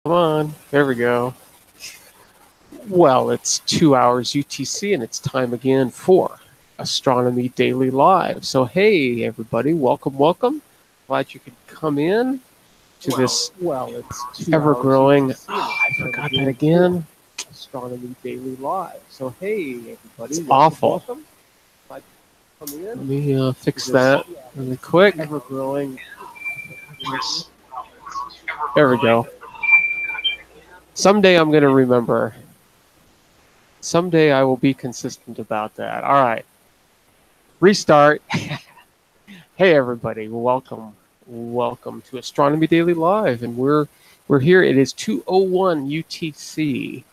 Come on, there we go. Well, it's 2 hours UTC and it's time again for Astronomy Daily Live. So, hey, everybody, welcome. Glad you could come in to this ever-growing, I forgot that again, Astronomy Daily Live. So, hey, everybody, it's awful. Glad you could come in. Let me fix that really quick. Ever-growing. There we go. Someday I'm going to remember. Someday I will be consistent about that. All right. Restart. Hey, everybody. Welcome to Astronomy Daily Live. And we're here. It is 2:01 UTC.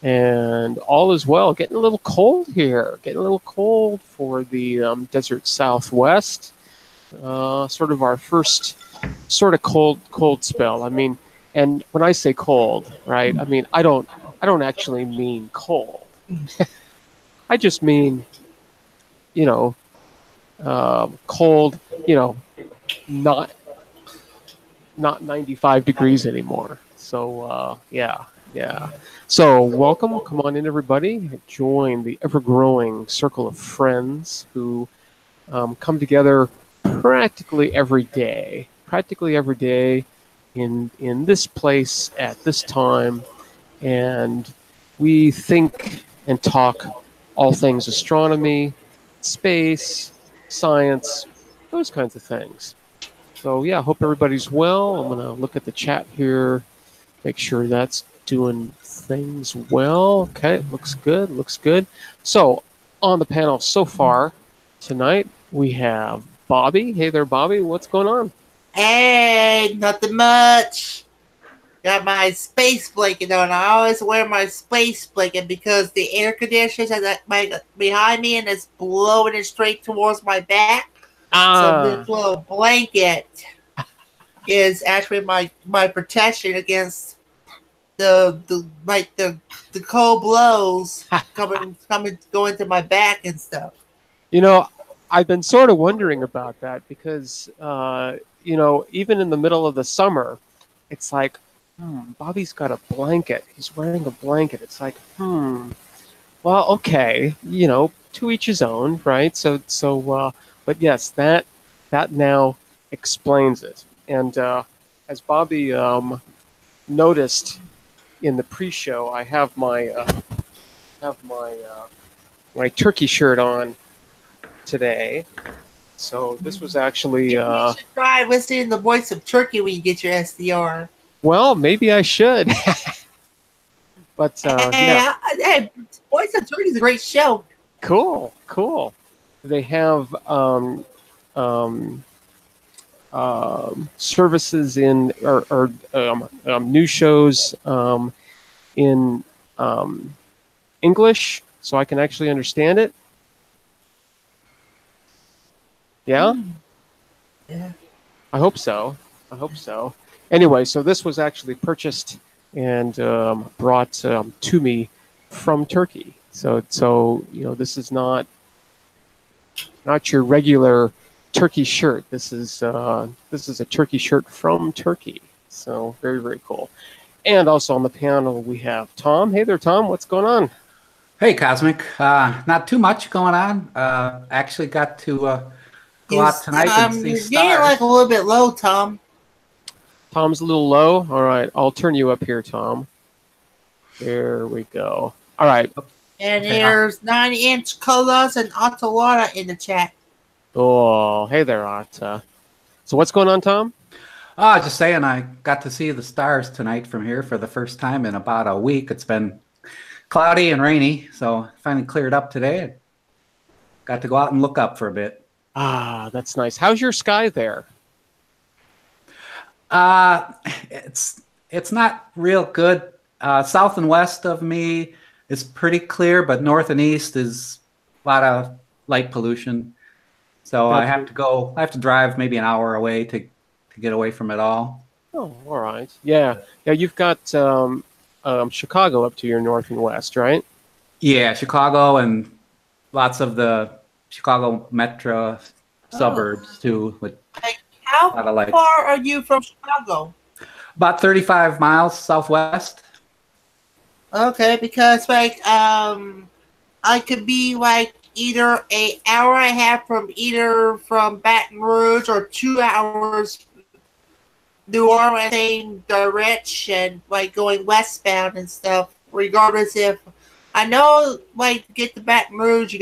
And all is well. Getting a little cold here. Getting a little cold for the desert Southwest. Sort of our first sort of cold spell. I mean, and when I say cold, right, I mean, I don't actually mean cold. I just mean, cold, not 95 degrees anymore. So, yeah. So, welcome. Come on in, everybody. Join the ever-growing circle of friends who come together practically every day in this place at this time. And we think and talk all things astronomy, space, science, those kinds of things. So yeah, hope everybody's well. I'm going to look at the chat here, make sure that's doing things well. Okay, looks good. So on the panel so far tonight, we have Bobby. Hey there, Bobby. What's going on? Hey, nothing much. Got my space blanket on. I always wear my space blanket because the air conditioners are behind me and it's blowing it straight towards my back. So this little blanket is actually my protection against the cold blows going to my back and stuff. I've been sort of wondering about that because even in the middle of the summer, it's like, Bobby's got a blanket. He's wearing a blanket. It's like, well, okay, to each his own, right? So, but yes, that now explains it. And as Bobby noticed in the pre-show, I have my my turkey shirt on today. So this was actually. You should try listening to the voice of Turkey when you get your SDR. Well, maybe I should. But yeah. Hey, Voice of Turkey is a great show. Cool. They have services in or news shows in English, so I can actually understand it. Yeah? Yeah. I hope so. Anyway, so this was actually purchased and brought to me from Turkey. So this is not your regular turkey shirt. This is a turkey shirt from Turkey. So very, very cool. And also on the panel we have Tom. Hey there, Tom. What's going on? Hey, Cosmic. Not too much going on. Actually got to go out tonight and see stars. You're getting like a little bit low, Tom. Tom's a little low. All right, I'll turn you up here, Tom. There we go. All right. And there's 9-inch colors and Ottawa in the chat. Oh, hey there, Atta. So what's going on, Tom? Just saying, I got to see the stars tonight from here for the first time in about a week. It's been cloudy and rainy, so finally cleared up today. Got to go out and look up for a bit. That's nice. How's your sky there? It's not real good. South and west of me is pretty clear, but north and east is a lot of light pollution. So I have to drive maybe an hour away to get away from it all. Oh, all right. Yeah. You've got Chicago up to your north and west, right? Yeah, Chicago and lots of the Chicago metro suburbs too. With How far are you from Chicago? About 35 miles southwest. Okay, because like I could be like either an hour and a half from Baton Rouge or 2 hours New Orleans same direction, like going westbound and stuff. Regardless if I know, like to get to Baton Rouge,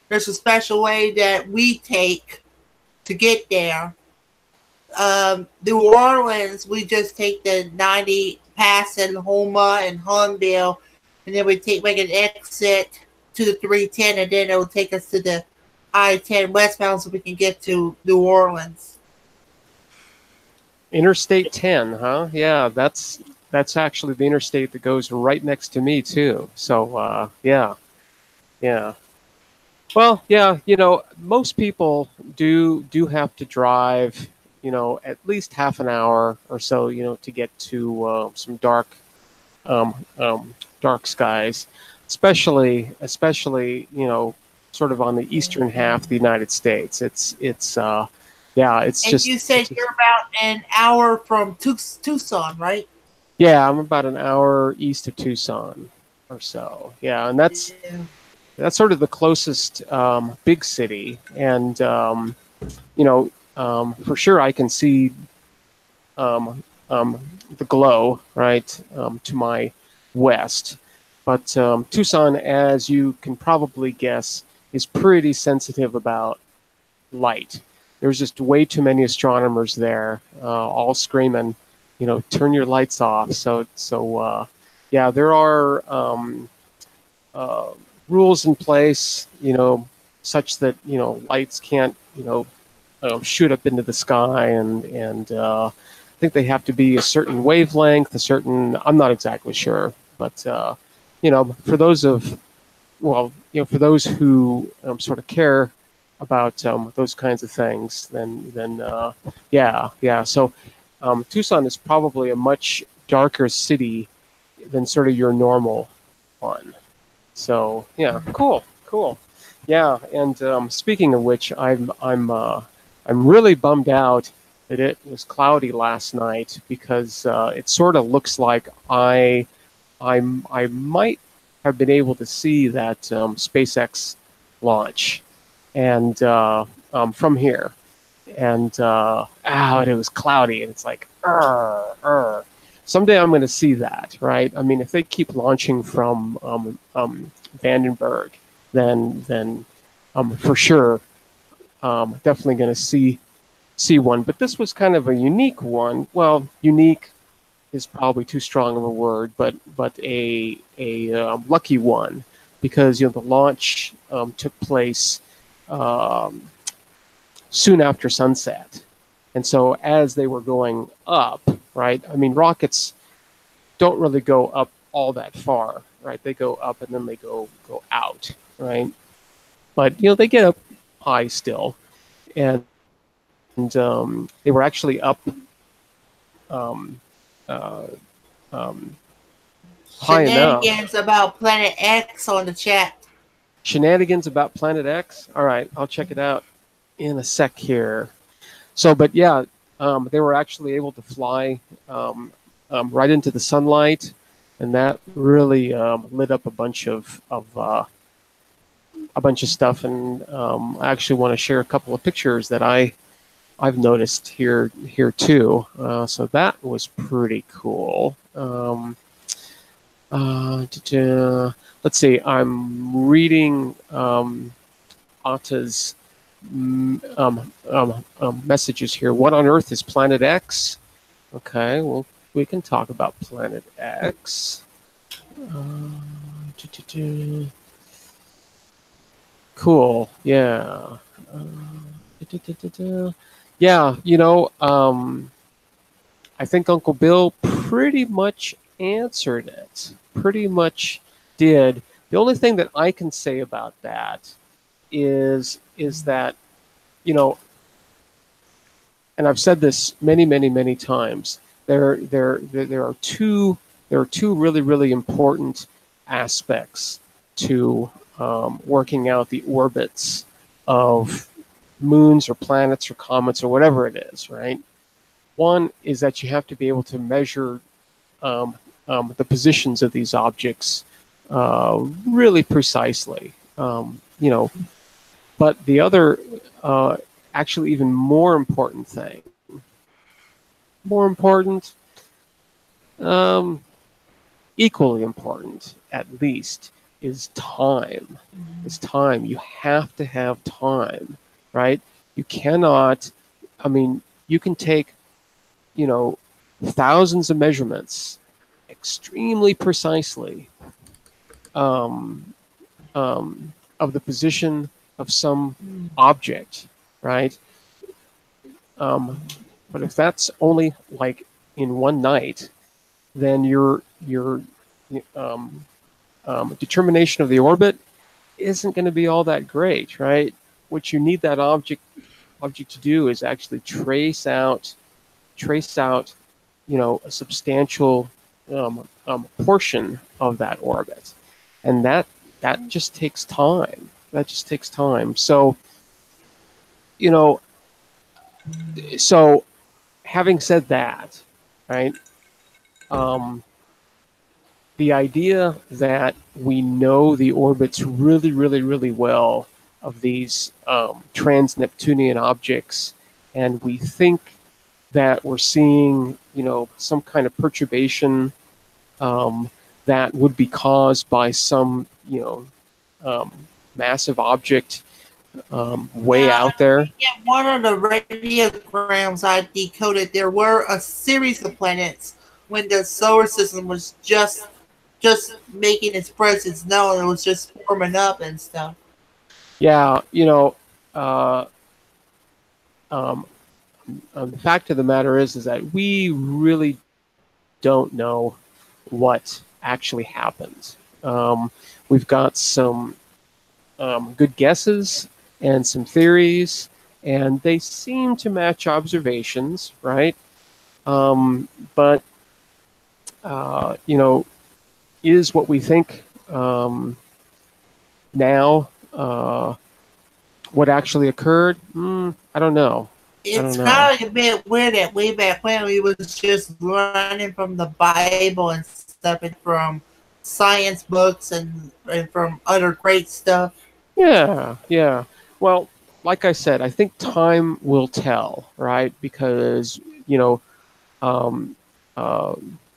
there's a special way that we take to get there. New Orleans, we just take the 90 passing Homa and Huntsville, and then we make an exit to the 310, and then it'll take us to the I-10 westbound so we can get to New Orleans. Interstate 10, huh? Yeah, that's actually the interstate that goes right next to me too. So yeah. Well, yeah, most people do have to drive, at least half an hour or so, to get to some dark skies, especially sort of on the eastern half of the United States. It's And you said you're about an hour from Tucson, right? Yeah, I'm about an hour east of Tucson or so. Yeah, and that's sort of the closest big city, and for sure I can see the glow right to my west. But Tucson, as you can probably guess, is pretty sensitive about light. There's just way too many astronomers there, all screaming, turn your lights off. So yeah, there are rules in place, such that lights can't, shoot up into the sky, and I think they have to be a certain wavelength, I'm not exactly sure, but for those for those who sort of care about those kinds of things, then yeah. So Tucson is probably a much darker city than sort of your normal one. So yeah, cool. Yeah, and speaking of which, I'm really bummed out that it was cloudy last night, because it sort of looks like I might have been able to see that SpaceX launch, and from here, and it was cloudy, and it's like, someday I'm going to see that, right? I mean, if they keep launching from Vandenberg, then for sure, definitely going to see one. But this was kind of a unique one. Well, unique is probably too strong of a word, but a lucky one, because the launch took place soon after sunset, and so as they were going up, right? I mean, rockets don't really go up all that far, right? They go up and then they go out, right? But they get up high still, and they were actually up high enough. Shenanigans about Planet X on the chat. Shenanigans about Planet X? All right, I'll check it out in a sec here. So, but yeah, they were actually able to fly right into the sunlight, and that really lit up a bunch of stuff. And I actually want to share a couple of pictures that I've noticed here too. So that was pretty cool. Let's see. I'm reading Atta's messages here. What on earth is Planet X? Okay, well, we can talk about Planet X. Cool. Yeah. Yeah, I think Uncle Bill pretty much answered it. Pretty much did. The only thing that I can say about that is that, and I've said this many times, there are two really, really important aspects to working out the orbits of moons or planets or comets or whatever it is, right? One is that you have to be able to measure the positions of these objects really precisely. But the other, actually even more important thing, um, equally important at least, is time. Is time. You have to have time, right? You cannot, I mean, you can take, thousands of measurements extremely precisely um, of the position of some object, right? But if that's only like in one night, then your um, determination of the orbit isn't going to be all that great, right? What you need that object to do is actually trace out, a substantial portion of that orbit, and that just takes time. That just takes time. So, you know, so having said that, right? The idea that we know the orbits really, really, really well of these trans-Neptunian objects, and we think that we're seeing, some kind of perturbation that would be caused by some, massive object way out there. Yeah, one of the radiograms I decoded, there were a series of planets when the solar system was just making its presence known. It was just forming up and stuff. Yeah, uh, the fact of the matter is that we really don't know what actually happened. We've got some good guesses and some theories, and they seem to match observations, right? But is what we think now what actually occurred? I don't know. It's kind of a bit weird that way back when we was just running from the Bible and stuff, and from science books and from other great stuff. Yeah. Well, like I said, I think time will tell, right? Because, um,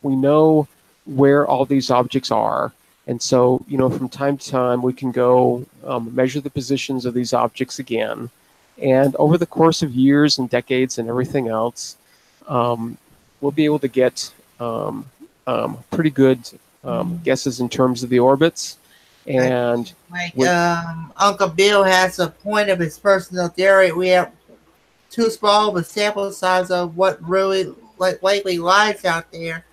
we know where all these objects are. And so, from time to time, we can go measure the positions of these objects again. And over the course of years and decades and everything else, we'll be able to get pretty good guesses in terms of the orbits. And Uncle Bill has a point of his personal theory. We have too small of a sample size of what really likely lies out there,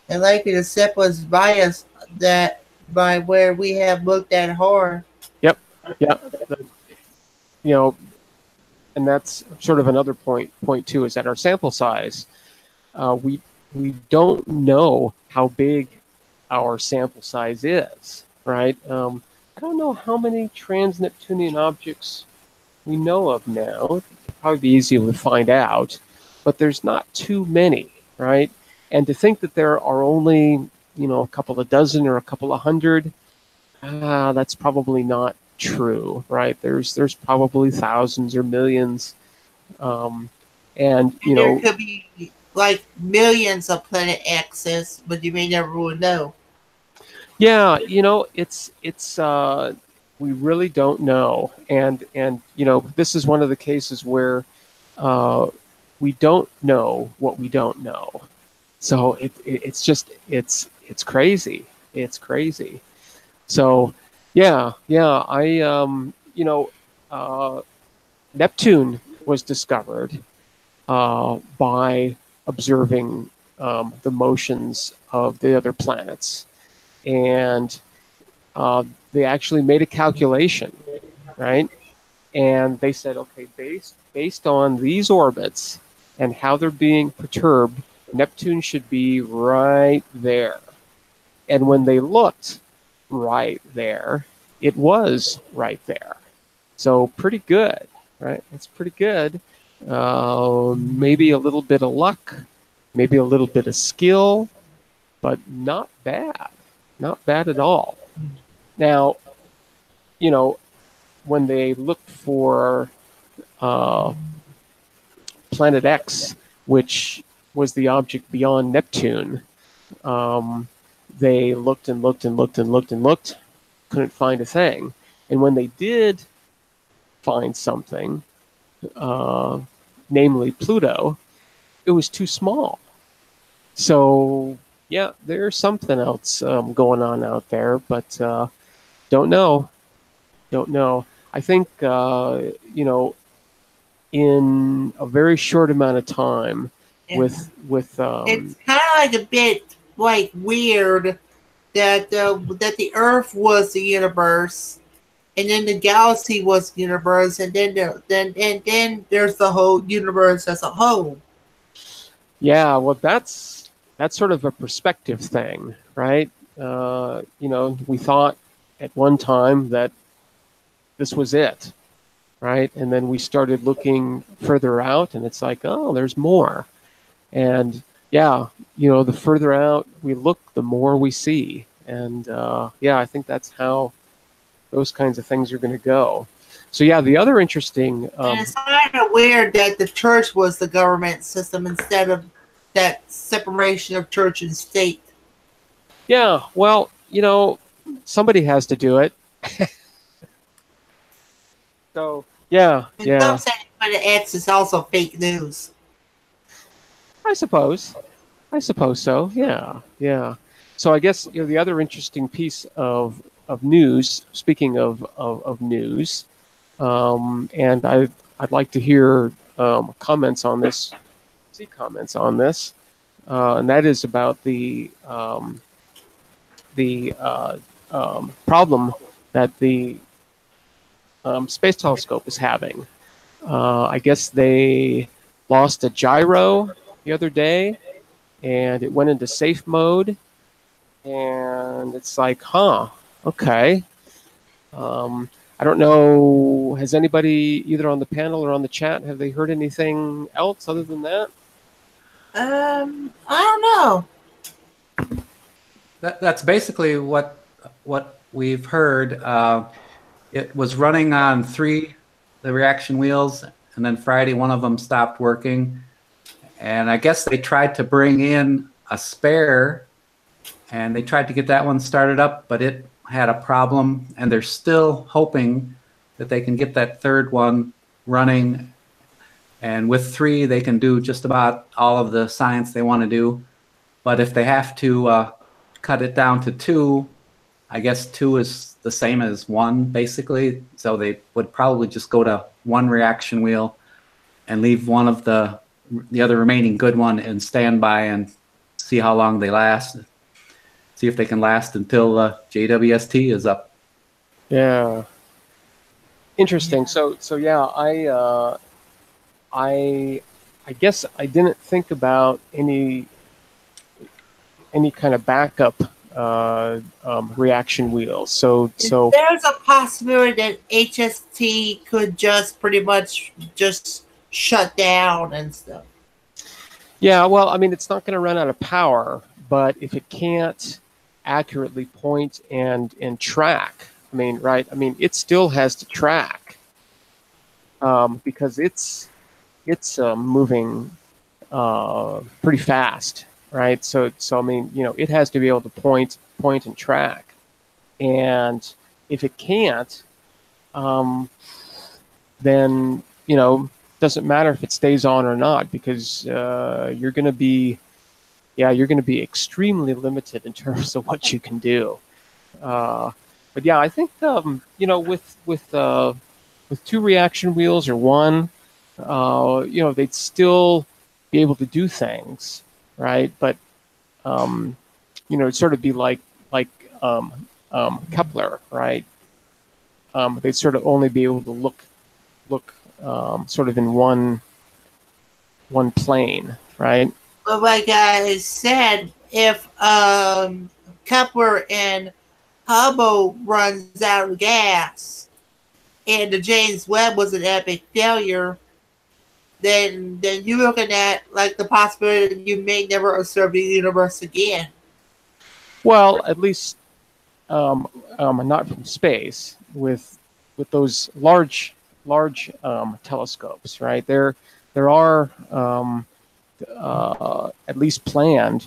and likely the sample is biased that by where we have looked at hard. Yep. And that's sort of another point too, is that our sample size, we don't know how big our sample size is, right? I don't know how many trans-Neptunian objects we know of now. It'd probably be easy to find out, but there's not too many, right? And to think that there are only, a couple of dozen or a couple of hundred, that's probably not true, right? There's probably thousands or millions, and there could be like millions of planet X's, but you may never would know. Yeah, it's we really don't know, and this is one of the cases where we don't know what we don't know. So it's just it's crazy. It's crazy. So yeah, Neptune was discovered by observing the motions of the other planets, and they actually made a calculation, right? And they said, okay, based on these orbits and how they're being perturbed, Neptune should be right there. And when they looked right there, it was right there. So pretty good, right? It's pretty good. maybe a little bit of luck, maybe a little bit of skill, but not bad. Not bad at all. Now, you know, when they looked for uh, Planet X, which was the object beyond Neptune, um, they looked and looked and looked and looked and looked, couldn't find a thing. And when they did find something, uh, namely Pluto, it was too small. So, yeah, there's something else going on out there, but don't know. Don't know. I think, in a very short amount of time, Yeah. with It's kind of like a bit like weird that that the Earth was the universe, and then the galaxy was the universe, and then there's the whole universe as a whole. yeah, well, that's sort of a perspective thing, right? We thought at one time that this was it, right? And then we started looking further out, and it's like, oh, there's more. And yeah, the further out we look, the more we see. And yeah, I think that's how those kinds of things are going to go. So yeah, the other interesting. And it's kind of weird that the church was the government system instead of that separation of church and state. Yeah, well, somebody has to do it. So yeah, And yeah. some say Planet X is also fake news. I suppose so. Yeah, yeah. So I guess the other interesting piece of news. Speaking of news, and I'd like to hear comments on this. See comments on this, and that is about the problem that the Space Telescope is having. I guess they lost a gyro the other day, and it went into safe mode, and it's like, okay. I don't know, has anybody either on the panel or on the chat, have they heard anything else other than that? I don't know. That's basically what we've heard. It was running on the reaction wheels, and then Friday one of them stopped working. And I guess they tried to bring in a spare, and they tried to get that one started up, but it had a problem, and they're still hoping that they can get that third one running. And with 3, they can do just about all of the science they want to do. But if they have to cut it down to 2, I guess 2 is the same as 1, basically. So they would probably just go to 1 reaction wheel and leave one of the other remaining good one in standby and see how long they last. See if they can last until JWST is up. Yeah. Interesting. So yeah, I guess I didn't think about any kind of backup reaction wheels. So there's a possibility that HST could just pretty much just shut down and stuff. yeah, well, I mean, it's not going to run out of power, but if it can't accurately point and track, I mean, right? I mean, it still has to track because it's moving pretty fast, right? So I mean, it has to be able to point and track, and if it can't, then doesn't matter if it stays on or not, because you're going to be extremely limited in terms of what you can do. But yeah, I think with 2 reaction wheels or 1, they'd still be able to do things, right? But it'd sort of be like Kepler, right? They'd sort of only be able to look sort of in one plane, right? But like I said, if Kepler and Hubble runs out of gas, and the James Webb was an epic failure, then you're looking at like the possibility that you may never observe the universe again. Well, at least not from space with those large telescopes, right? There are at least planned.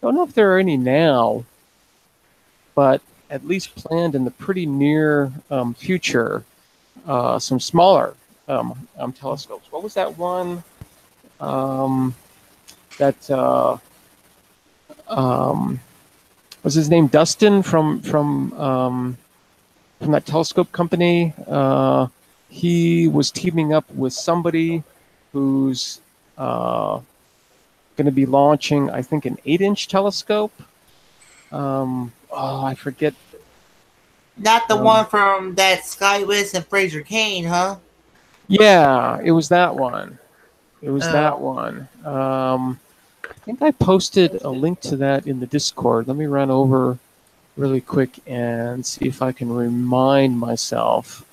I don't know if there are any now, but at least planned in the pretty near future. Some smaller telescopes. What was that one? That was his name Dustin from that telescope company. He was teaming up with somebody who's going to be launching, I think, an 8-inch telescope. I forget. Not the one from that Skywest and Fraser Kane, huh? Yeah, it was that one. It was that one. I think I posted a link to that in the Discord. Let me run over really quick and see if I can remind myself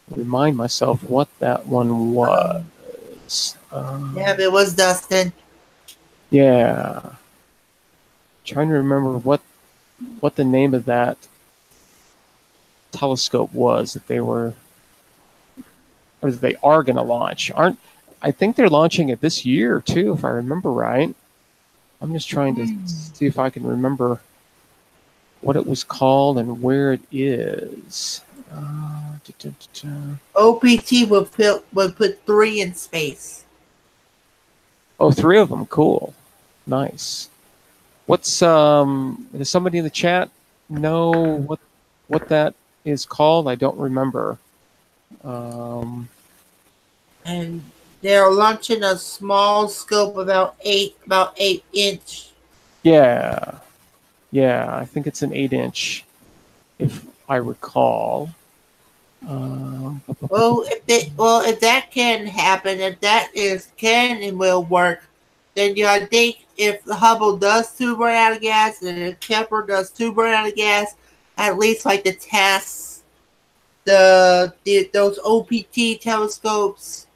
what that one was. Yeah, it was Dustin. Yeah. Trying to remember what the name of that telescope was that they are going to launch. I think they're launching it this year too, if I remember right. I'm just trying to see if I can remember what it was called and where it is. OPT would put 3 in space. Oh, 3 of them. Cool. Nice. What's does somebody in the chat know what that is called? I don't remember. And they're launching a small scope about 8 inch. Yeah. I think it's an 8-inch, if I recall. If that can happen, if that can and will work, then I think if the Hubble does too run out of gas, and if Kepler does too run out of gas, at least like the tests, those OPT telescopes,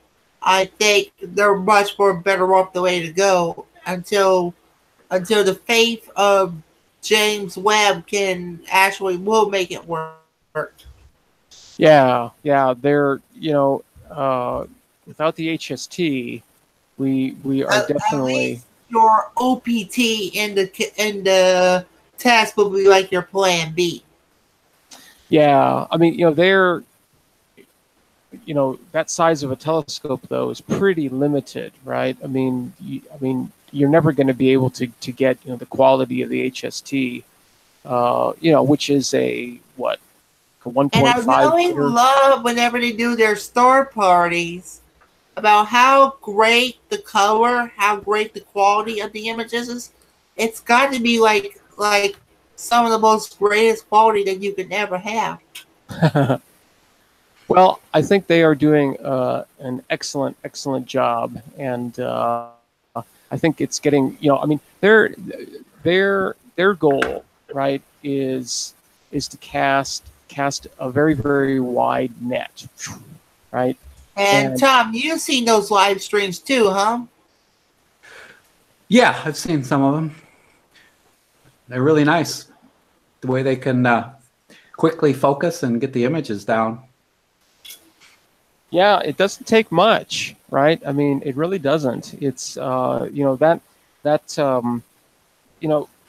I think they're much more better off the way to go until the faith of James Webb will make it work. Yeah. They're without the HST, we are definitely. Your OPT in the test will be like your plan B. Yeah, I mean, they're, that size of a telescope though is pretty limited, right? I mean, you're never going to be able to get the quality of the HST, which is a 1.5. And I really love whenever they do their star parties about how great the color, how great the quality of the images is. It's got to be like some of the most greatest quality that you could ever have. Well, I think they are doing an excellent job, and I think it's getting. Their goal, right, is to cast a very, very wide net, right? And Tom, you've seen those live streams too, huh? Yeah, I've seen some of them. They're really nice. The way they can quickly focus and get the images down. Yeah, it doesn't take much, right? I mean, it really doesn't. It's for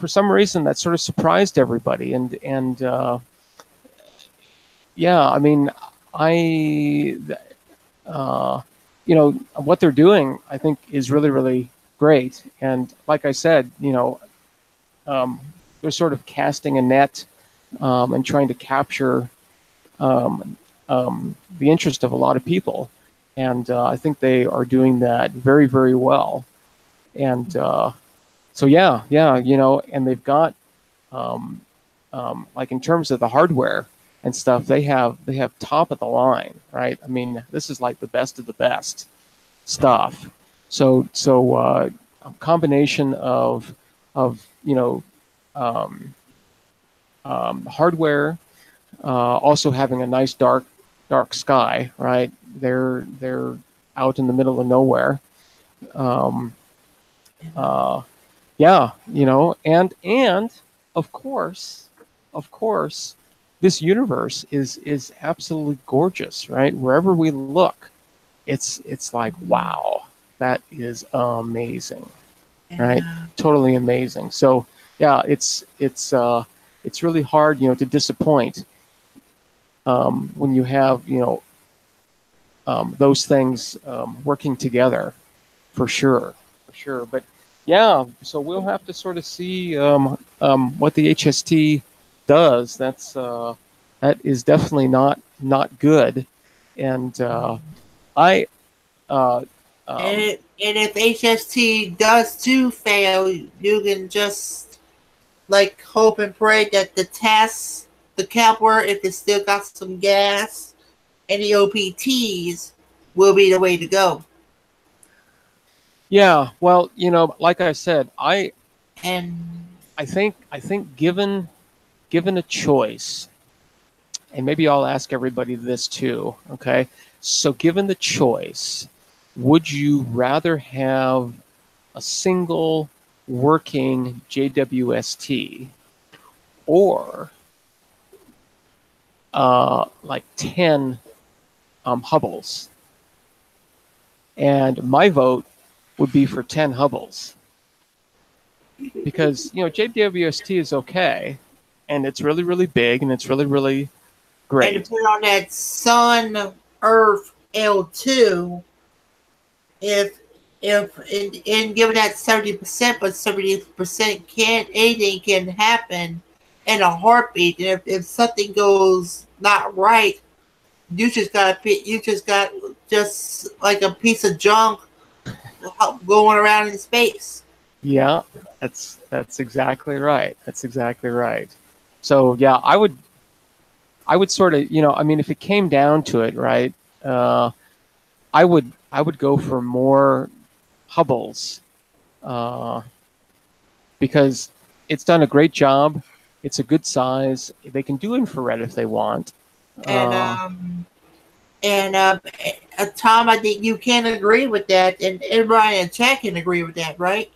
some reason that sort of surprised everybody, and yeah, I mean, what they're doing, I think, is really, really great. And like I said, they're sort of casting a net and trying to capture the interest of a lot of people. And I think they are doing that very, very well. And so, yeah, and they've got, like in terms of the hardware and stuff, they have top of the line, right? I mean, this is like the best of the best stuff. So a combination of hardware, also having a nice dark sky, right? They're out in the middle of nowhere. Yeah, you know, and of course, this universe is absolutely gorgeous, right? Wherever we look, it's like, wow, that is amazing, right? Totally amazing. So yeah, it's really hard, you know, to disappoint when you have, you know, those things working together, for sure, for sure. But yeah, so we'll have to sort of see what the HST does. That is definitely not good, and I. And if HST does too fail, you can just like hope and pray that the tests, the Kepler, if it's still got some gas, and the OPTs will be the way to go. Yeah, well, you know, like I said, And I think given a choice, and maybe I'll ask everybody this too, okay? So given the choice, would you rather have a single working JWST or like 10 Hubbles? And my vote would be for 10 Hubbles. Because, you know, JWST is okay, and it's really, really big, and it's really, really great. And to put on that Sun Earth L2, if in given that 70%, but 70% can't, anything can happen in a heartbeat. And if something goes not right, you just got just like a piece of junk going around in space. Yeah, that's exactly right. That's exactly right. So yeah, I would sort of, you know, I mean, if it came down to it, right, I would go for more Hubbles because it's done a great job. It's a good size. They can do infrared if they want. And Tom, I think you can agree with that, and everybody in chat can agree with that, right?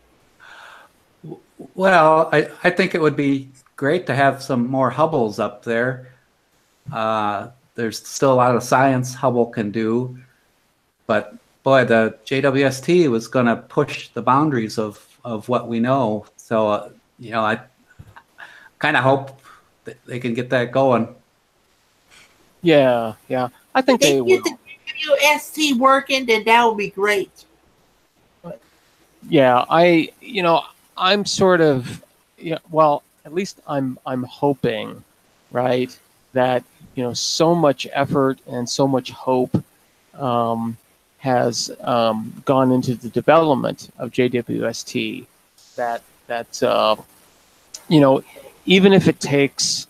Well, I think it would be great to have some more Hubbles up there. There's still a lot of science Hubble can do, but boy, the JWST was going to push the boundaries of what we know. So, you know, I kind of hope that they can get that going. Yeah, yeah. I think they will. If the JWST working, then that would be great. Yeah, you know, I'm sort of, yeah, well, at least I'm hoping, right, that, you know, so much effort and so much hope has gone into the development of JWST that you know, even if it takes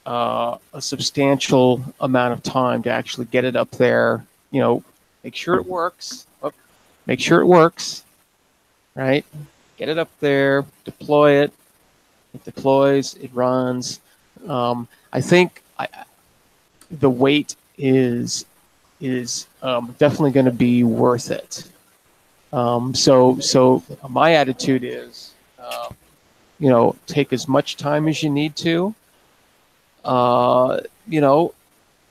a substantial amount of time to actually get it up there, you know, make sure it works. Make sure it works, right? Get it up there, deploy it. It deploys, it runs. I think the wait is definitely going to be worth it. So my attitude is, you know, take as much time as you need to. You know,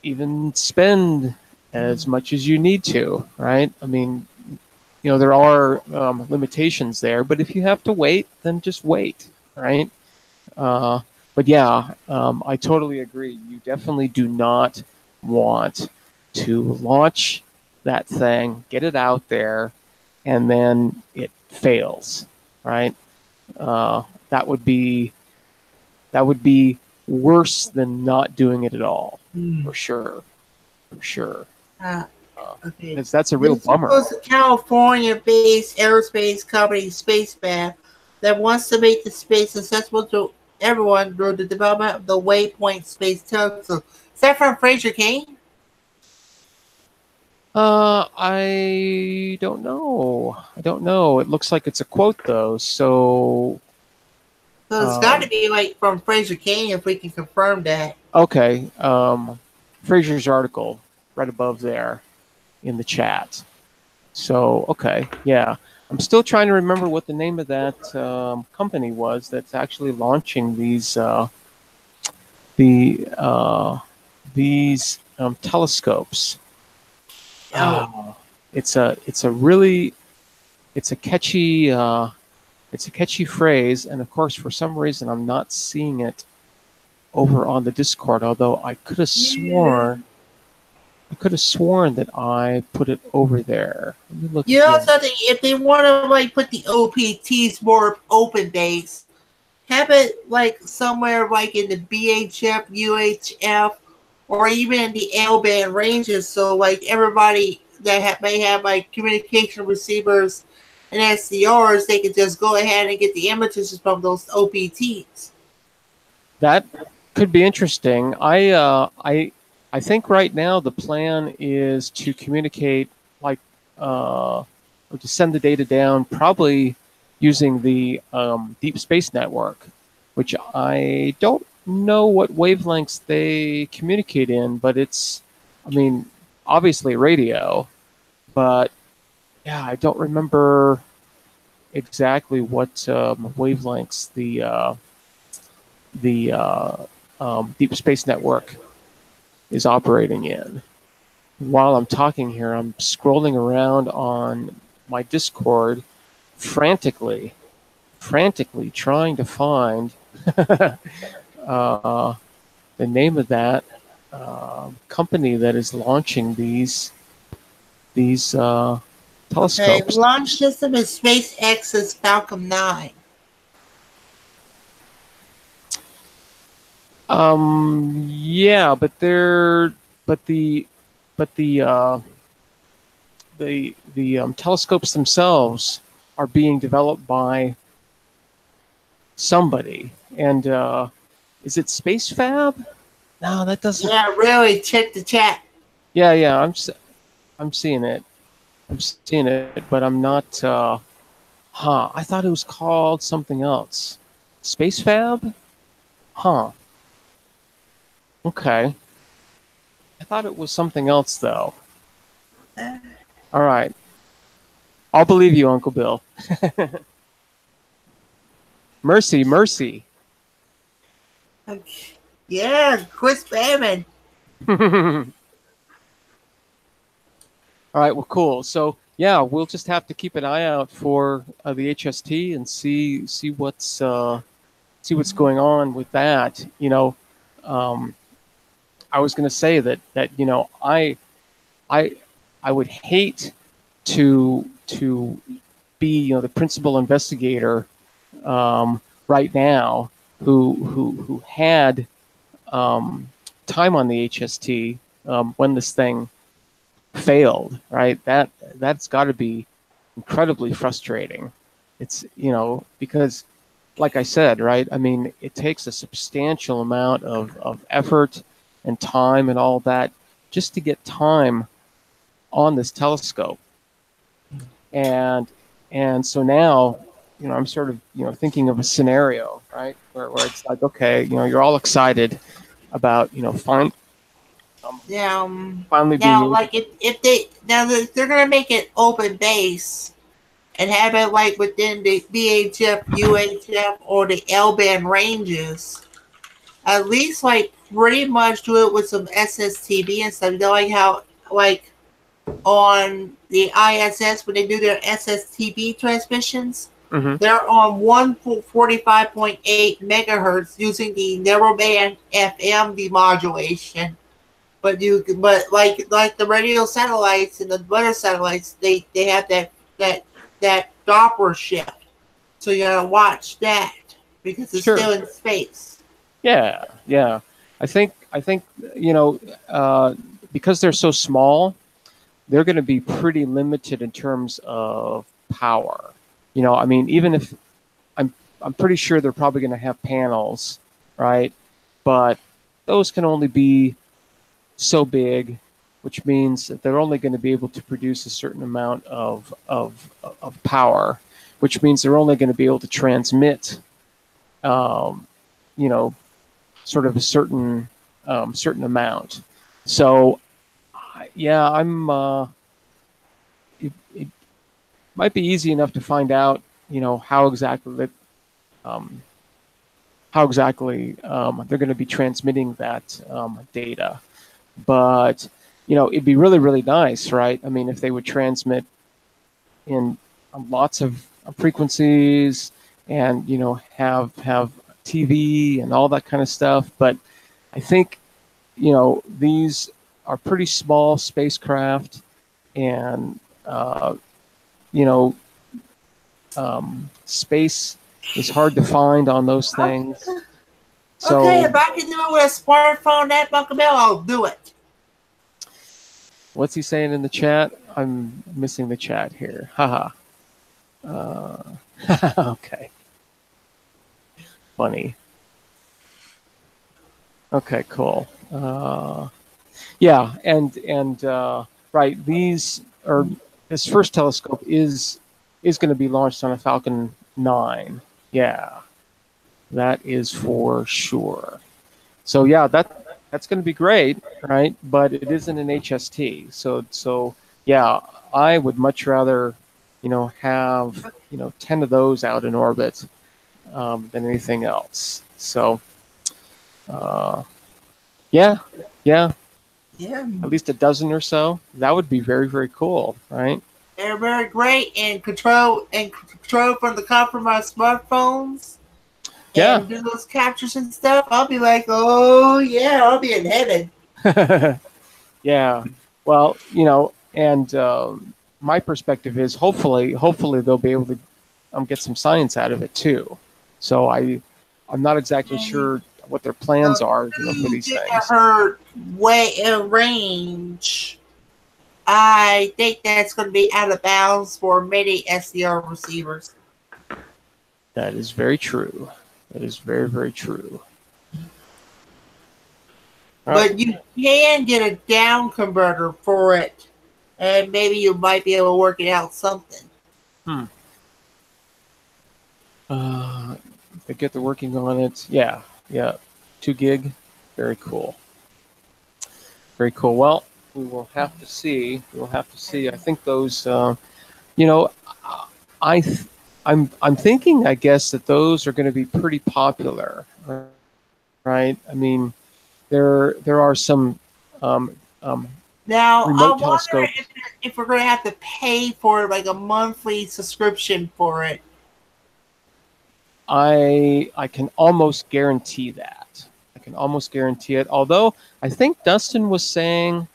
even spend as much as you need to, right? I mean, you know, there are limitations there, but if you have to wait, then just wait, right? But yeah, I totally agree. You definitely do not want to launch that thing, get it out there, and then it fails, right? That would be worse than not doing it at all, for sure, for sure. Okay. Because that's a real bummer. There's a California-based aerospace company, Spaceman, that wants to make the space accessible to everyone through the development of the Waypoint Space Telescope. Is that from Fraser Cain? I don't know. I don't know. It looks like it's a quote though, so. So it's got to be like from Fraser Cain if we can confirm that. Okay. Fraser's article right above there in the chat. So, okay, yeah. I'm still trying to remember what the name of that company was that's actually launching the these telescopes. Oh, It's a really it's a catchy phrase, and of course, for some reason, I'm not seeing it over on the Discord. Although yeah. I could have sworn that I put it over there. Let me look You know again. something? If they want to like put the OPTs more open base, have it like somewhere like in the BHF, UHF, or even in the L band ranges. So like everybody that may have like communication receivers and SDRs, they can just go ahead and get the images from those OPTs. That could be interesting. I think right now the plan is to communicate like or to send the data down probably using the deep space network, which I don't know what wavelengths they communicate in, but it's I mean obviously radio, but yeah, I don't remember exactly what wavelengths the deep space network is operating in. While I'm talking here, I'm scrolling around on my Discord frantically, frantically trying to find uh, the name of that company that is launching these Okay, telescopes. launch system is SpaceX's Falcon 9. Yeah, but they're but the telescopes themselves are being developed by somebody. And is it Space Fab? No, that doesn't. Yeah, really, check the chat. Yeah, yeah, I'm seeing it. I'm seeing it, but I'm not. Huh? I thought it was called something else. Space Fab? Huh? Okay. I thought it was something else though. All right. I'll believe you, Uncle Bill. Mercy, mercy. Okay. Yeah, quit spamming. All right, well, cool. So yeah, we'll just have to keep an eye out for the HST and see what's going on with that. Um, I was going to say that I I would hate to be the principal investigator right now who had time on the HST when this thing failed, right? That's got to be incredibly frustrating. It's because, like I said, right? I mean, it takes a substantial amount of effort and time and all that just to get time on this telescope, and so now I'm sort of thinking of a scenario, right, where it's like, okay, you're all excited about finally being Now, able. like if they now they're gonna make it open base and have it like within the BHF, UHF, or the L band ranges. At least like pretty much do it with some SSTV and stuff. You know, like how like on the ISS when they do their SSTV transmissions. Mhm. They're on 145.8 megahertz using the narrowband FM demodulation. But like the radio satellites and the weather satellites, they have that Doppler shift. So you gotta watch that because it's Sure. still in space. Yeah, yeah. I think you know because they're so small, they're going to be pretty limited in terms of power. I mean, even if I'm pretty sure they're probably going to have panels, right? But those can only be so big, which means that they're only going to be able to produce a certain amount of power, which means they're only going to be able to transmit, um, you know, sort of a certain amount. So, yeah, I'm it might be easy enough to find out, you know, how exactly that, they're going to be transmitting that data. But, you know, it'd be really, really nice, right? I mean, if they would transmit in lots of frequencies and, you know, have TV and all that kind of stuff. But I think, you know, these are pretty small spacecraft, and, you know, space is hard to find on those things. So, okay, if I can do it with a smartphone, that Buckabell, I'll do it. What's he saying in the chat? I'm missing the chat here. Haha. Okay. Funny. Okay, cool. Yeah, and right, these are, this first telescope is going to be launched on a Falcon 9. Yeah, that is for sure. So yeah, that's going to be great, right? But it isn't an HST. So yeah, I would much rather, you know, have, you know, 10 of those out in orbit than anything else. So yeah, at least a dozen or so. That would be very, very cool, right? They're very great and control from the comfort of my smartphones. Yeah. And do those captures and stuff. I'll be like, oh yeah, I'll be in heaven. Yeah. Well, you know, and my perspective is hopefully they'll be able to get some science out of it too. So I'm not exactly sure what their plans are, you know, for these things. Her way in range, I think that's going to be out of bounds for many SDR receivers. That is very true. That is very, very true. But you can get a down converter for it, and maybe you might be able to work it out something. They get to working on it. Yeah. 2 gig. Very cool. Very cool. Well, we will have to see. I think those, you know, I'm thinking, I guess, that those are going to be pretty popular, right? I mean, there are some now remote I telescopes. wonder if we're going to have to pay for like a monthly subscription for it. I can almost guarantee that. Although I think Dustin was saying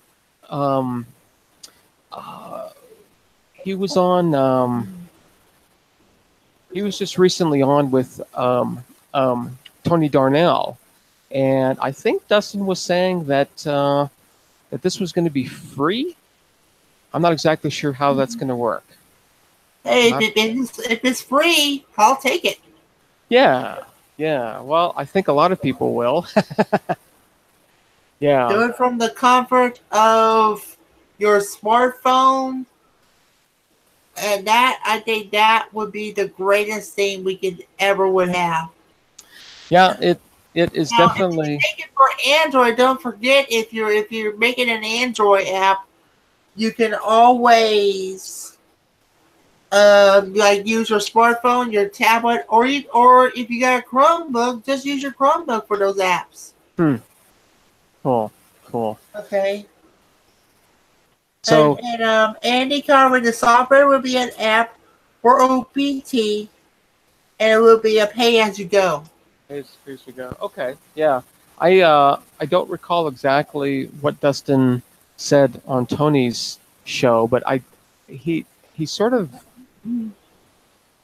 he was on. He was just recently on with Tony Darnell, and I think Dustin was saying that that this was going to be free. I'm not exactly sure how that's going to work. Hey, if it's free, I'll take it. Yeah. Well, I think a lot of people will. Yeah. Do it from the comfort of your smartphone. And I think that would be the greatest thing we could ever would have. Yeah, it is now, definitely. If you take it for Android, don't forget if you're making an Android app, you can always like use your smartphone, your tablet, or if you got a Chromebook, just use your Chromebook for those apps. Cool. Okay. So and Andy covered the software will be an app for OPT, and it will be a pay as you go. Pay as you go. Okay. Yeah. I don't recall exactly what Dustin said on Tony's show, but he sort of.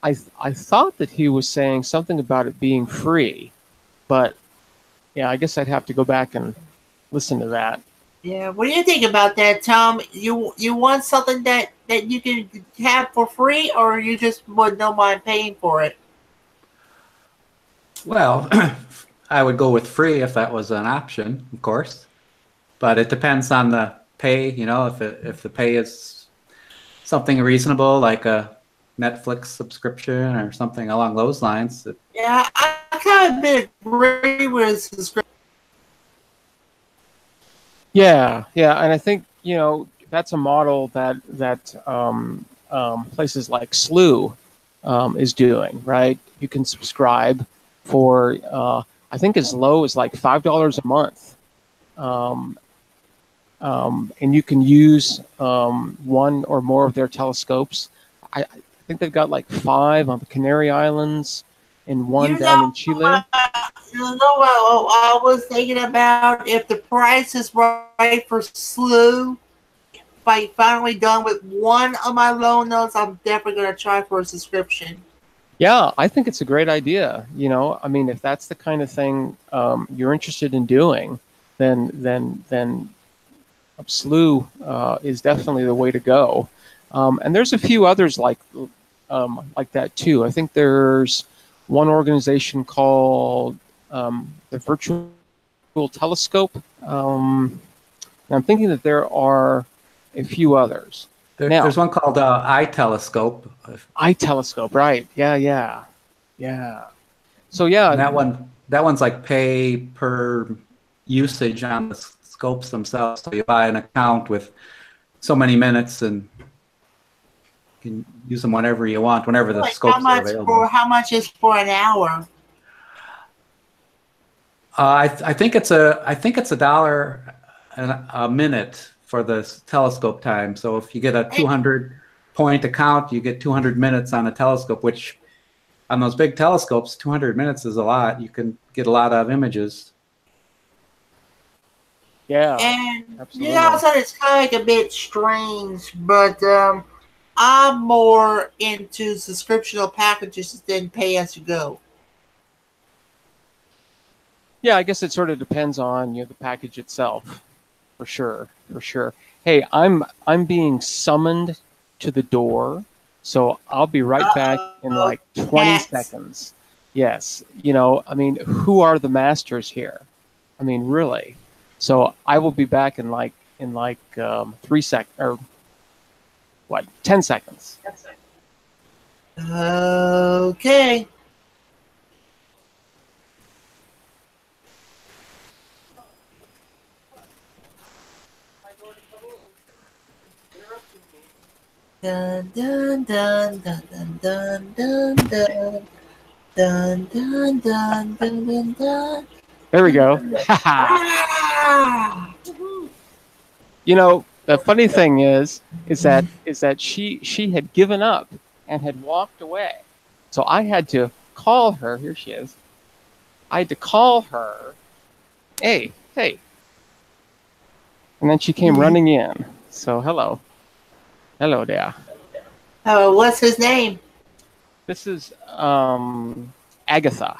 I thought that he was saying something about it being free, but yeah, I guess I'd have to go back and listen to that. Yeah, what do you think about that, Tom? You want something that you can have for free, or you just would no mind paying for it? Well, I would go with free if that was an option, of course. But it depends on the pay. You know, if the pay is something reasonable, like a Netflix subscription or something along those lines. Yeah, I kind of agree with subscription. Yeah, and I think, you know, that's a model that places like SLU is doing, right? You can subscribe for I think as low as like $5 a month, and you can use one or more of their telescopes. I think they've got like 5 on the Canary Islands and one You down know, in Chile. you know what I was thinking about? If the price is right for SLU, if I finally done with one of my loan notes, I'm definitely going to try for a subscription. Yeah, I think it's a great idea. You know, I mean, if that's the kind of thing you're interested in doing, then SLU is definitely the way to go. And there's a few others like that too. I think there's one organization called the Virtual Telescope. And I'm thinking that there are a few others. There's one called iTelescope. iTelescope, right? Yeah. So yeah, And that one's like pay per usage on the scopes themselves. So you buy an account with so many minutes, and you can use them whenever you want, whenever the scopes are available. How much is for an hour? I think it's $1 a minute for the telescope time. So if you get a 200 point account, you get 200 minutes on a telescope, which on those big telescopes, 200 minutes is a lot. You can get a lot of images. Yeah, and absolutely. You know, so it's kind of like a bit strange, but I'm more into subscriptional packages than pay as you go. Yeah, I guess it sort of depends on the package itself, for sure. Hey, I'm being summoned to the door, so I'll be right back in like 20 seconds. Yes, I mean, who are the masters here? I mean, really. So I will be back in like 3 seconds, or what? 10 seconds. Okay. Dun dun dun dun dun dun dun dun dun dun dun dun dun. There we go. The funny thing is that she had given up and had walked away. So I had to call her. Here she is. I had to call her. Hey. And then she came running in. So hello there. Oh, what's his name? This is Agatha.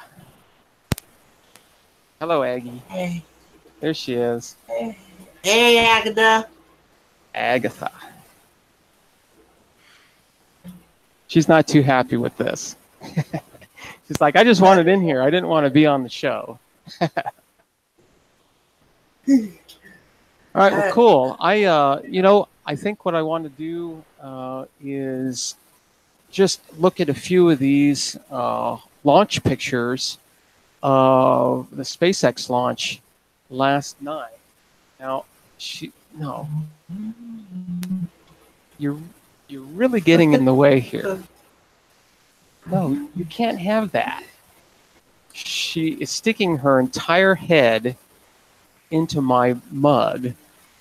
Hello, Aggie. Hey. There she is. Hey, Agatha. Agatha. She's not too happy with this. She's like, I just wanted in here. I didn't want to be on the show. All right, well, cool. I think what I want to do is just look at a few of these launch pictures of the SpaceX launch last night. Now, you're really getting in the way here. No, you can't have that. She is sticking her entire head into my mug,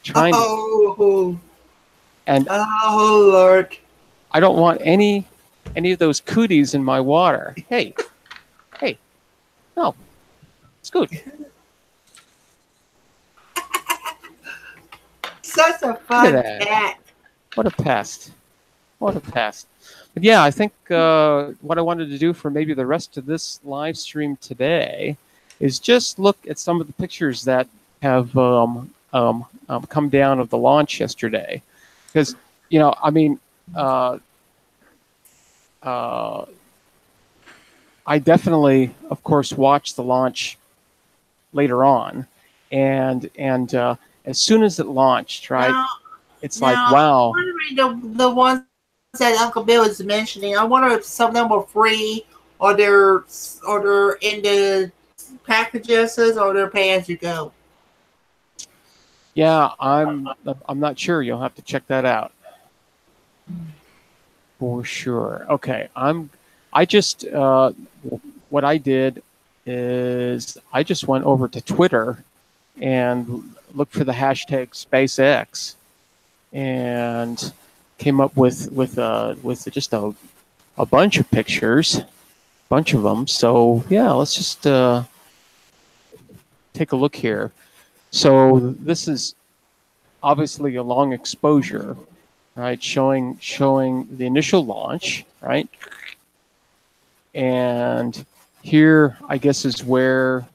trying to. And oh Lord, I don't want any of those cooties in my water. Hey, no, scoot. Such a fun cat. What a pest. But yeah, I think what I wanted to do for maybe the rest of this live stream today is just look at some of the pictures that have come down of the launch yesterday. Because, I mean, I definitely, of course, watched the launch later on. And as soon as it launched, right, it's like, wow. I'm wondering the ones that Uncle Bill is mentioning, I wonder if some of them were free or they're in the packages or they're pay as you go. Yeah, I'm not sure. You'll have to check that out for sure. Okay, I just what I did is I just went over to Twitter and looked for the hashtag SpaceX and came up with just a bunch of pictures, bunch of them. So yeah, let's just take a look here. So this is obviously a long exposure, right? Showing the initial launch, right? And here, I guess, is where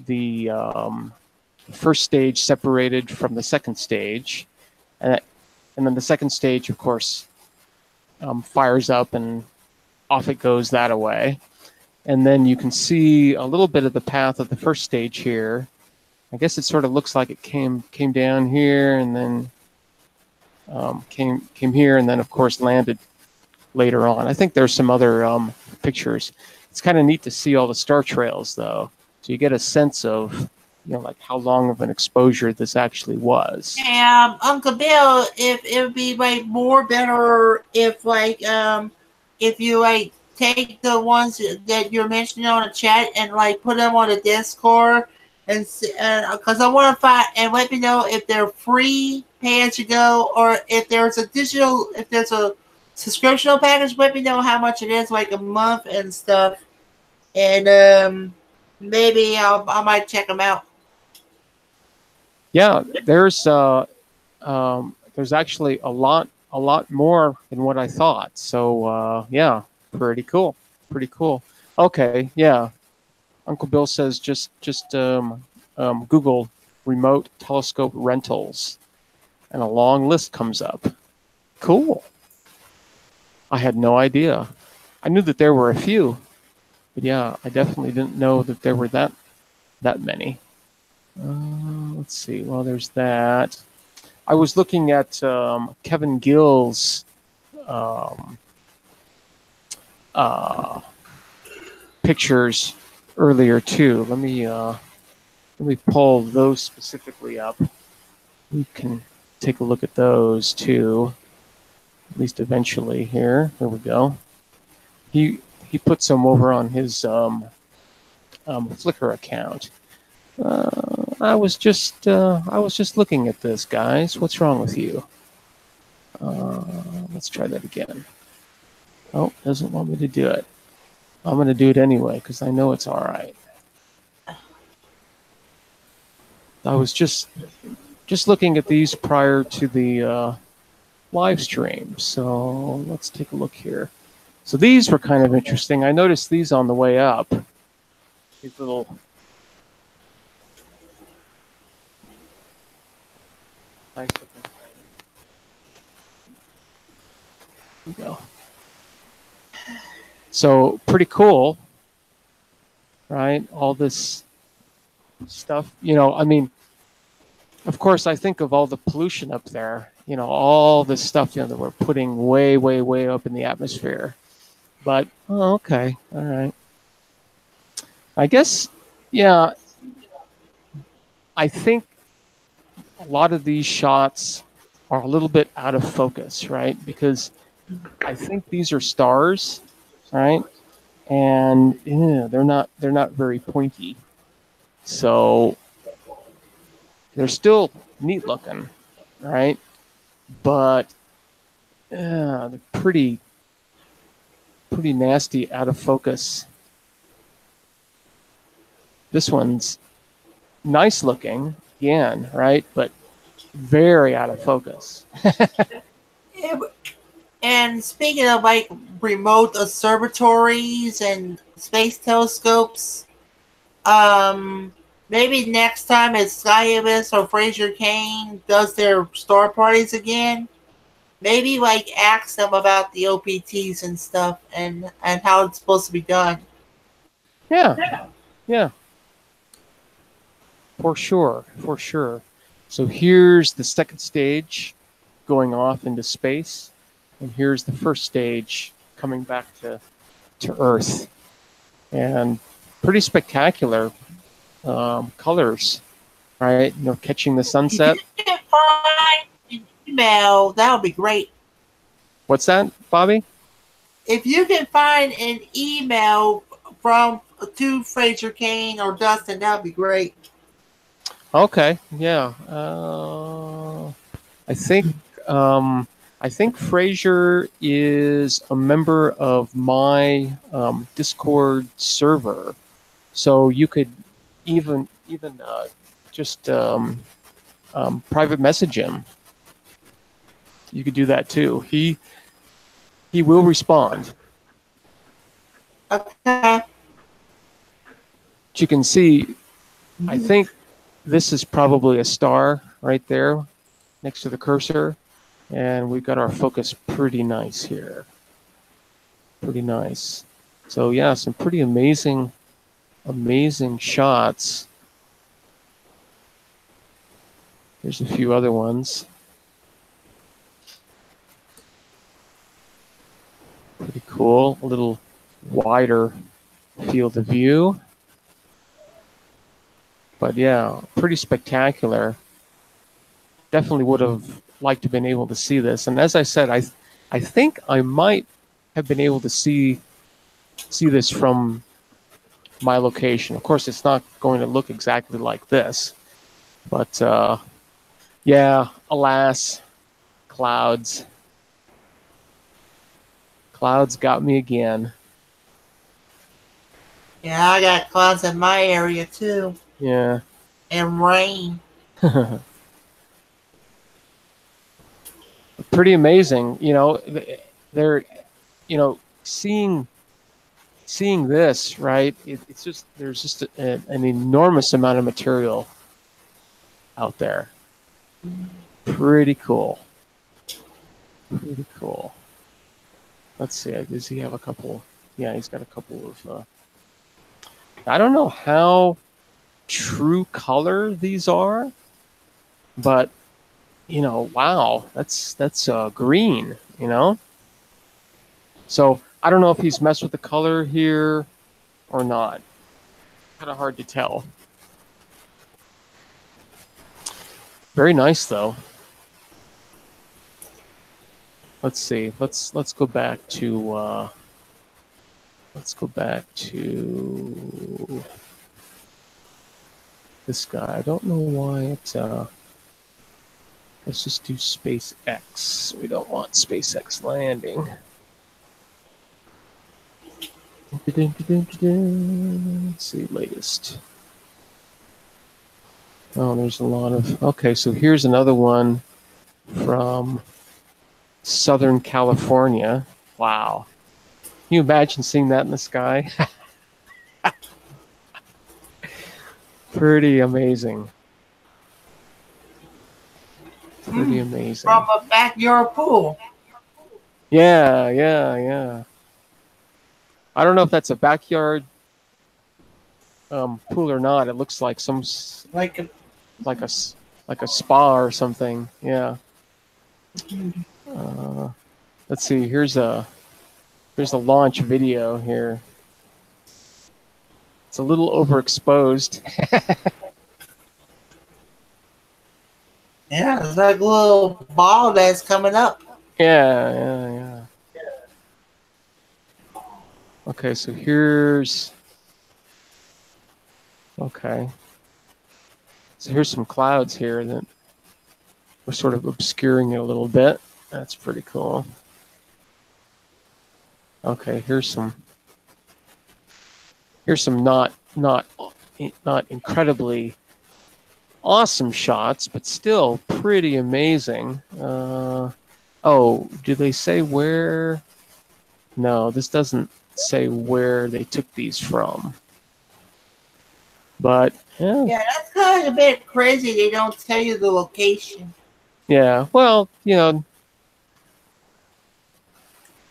the first stage separated from the second stage, and then the second stage, of course, fires up and off it goes that away. And then you can see a little bit of the path of the first stage here. I guess it sort of looks like it came down here and then came here and then of course landed later on. I think there's some other pictures. It's kind of neat to see all the star trails though, so you get a sense of like how long of an exposure this actually was. Hey, Uncle Bill, if it would be like more better if if you like take the ones that you're mentioning on the chat and like put them on the Discord and because I want to find and let me know if they're free pay as you go or if there's a subscription package. Let me know how much it is, like a month and stuff, and maybe I might check them out. Yeah, there's actually a lot more than what I thought. So yeah, pretty cool. Okay, yeah. Uncle Bill says just Google remote telescope rentals, and a long list comes up. Cool. I had no idea. I knew that there were a few, but yeah, I definitely didn't know that there were that many. Let's see. Well, there's that. I was looking at Kevin Gill's pictures earlier too. Let me pull those specifically up. We can take a look at those too, at least eventually. Here we go. He put some over on his Flickr account. I was just looking at this, guys. What's wrong with you? Let's try that again. Oh, doesn't want me to do it. I'm going to do it anyway because I know it's all right. I was just looking at these prior to the live stream. So let's take a look here. So these were kind of interesting. I noticed these on the way up. These little nice looking things. There we go. So pretty cool, right? All this stuff, I mean, of course, I think of all the pollution up there, all this stuff, that we're putting way, way, way up in the atmosphere. But, okay, all right. I guess, yeah, I think a lot of these shots are a little bit out of focus, right? Because I think these are stars, right? And they're not very pointy. So they're still neat looking, right? But they're pretty nasty out of focus. This one's nice looking, again, right? But very out of focus. Yeah, and speaking of like remote observatories and space telescopes, maybe next time as Scientist or Fraser Kane does their star parties again, maybe like ask them about the OPTs and stuff and how it's supposed to be done. Yeah. For sure. So here's the second stage going off into space, and here's the first stage coming back to Earth. And pretty spectacular colors right? You know, catching the sunset. If you can find an email, that would be great. What's that, Bobby? If you can find an email from to Fraser Kane or Dustin, that would be great. Okay, yeah. I think Fraser is a member of my Discord server, so you could even just private message him. You could do that too. He will respond. Okay. But you can see, I think this is probably a star right there next to the cursor. And we've got our focus pretty nice here. Pretty nice. So yeah, some pretty amazing shots. There's a few other ones. Pretty cool. A little wider field of view. But yeah, pretty spectacular. Definitely would have liked to have been able to see this. And as I said, I think I might have been able to see this from my location. Of course, it's not going to look exactly like this. But yeah, alas, clouds. Clouds got me again. Yeah, I got clouds in my area too. Yeah. And rain. Pretty amazing, you know. They're, you know, seeing this, right? It's just there's just an enormous amount of material out there. Pretty cool. Pretty cool. Let's see. Does he have a couple? Yeah, he's got a couple of. I don't know how true color these are, but you know, wow, that's green, you know. So I don't know if he's messed with the color here or not. Kind of hard to tell. Very nice though. Let's see. Let's go back to this guy. I don't know why it's let's just do SpaceX. We don't want SpaceX landing. Let's see, latest. Oh, there's a lot of. Okay, so here's another one from Southern California. Wow. Can you imagine seeing that in the sky? Pretty amazing. Pretty amazing. From a backyard pool. Yeah, yeah, yeah. I don't know if that's a backyard pool or not. It looks like some like a spa or something. Yeah. Let's see. Here's a launch video here. It's a little overexposed. Yeah, it's like a little ball that's coming up. Yeah, yeah, yeah. Okay, so here's. Okay. So here's some clouds here that we're sort of obscuring it a little bit. That's pretty cool. Okay, here's some not incredibly awesome shots, but still pretty amazing. Oh, do they say where? No, this doesn't say where they took these from. But yeah, that's kind of a bit crazy. They don't tell you the location. Yeah, well, you know,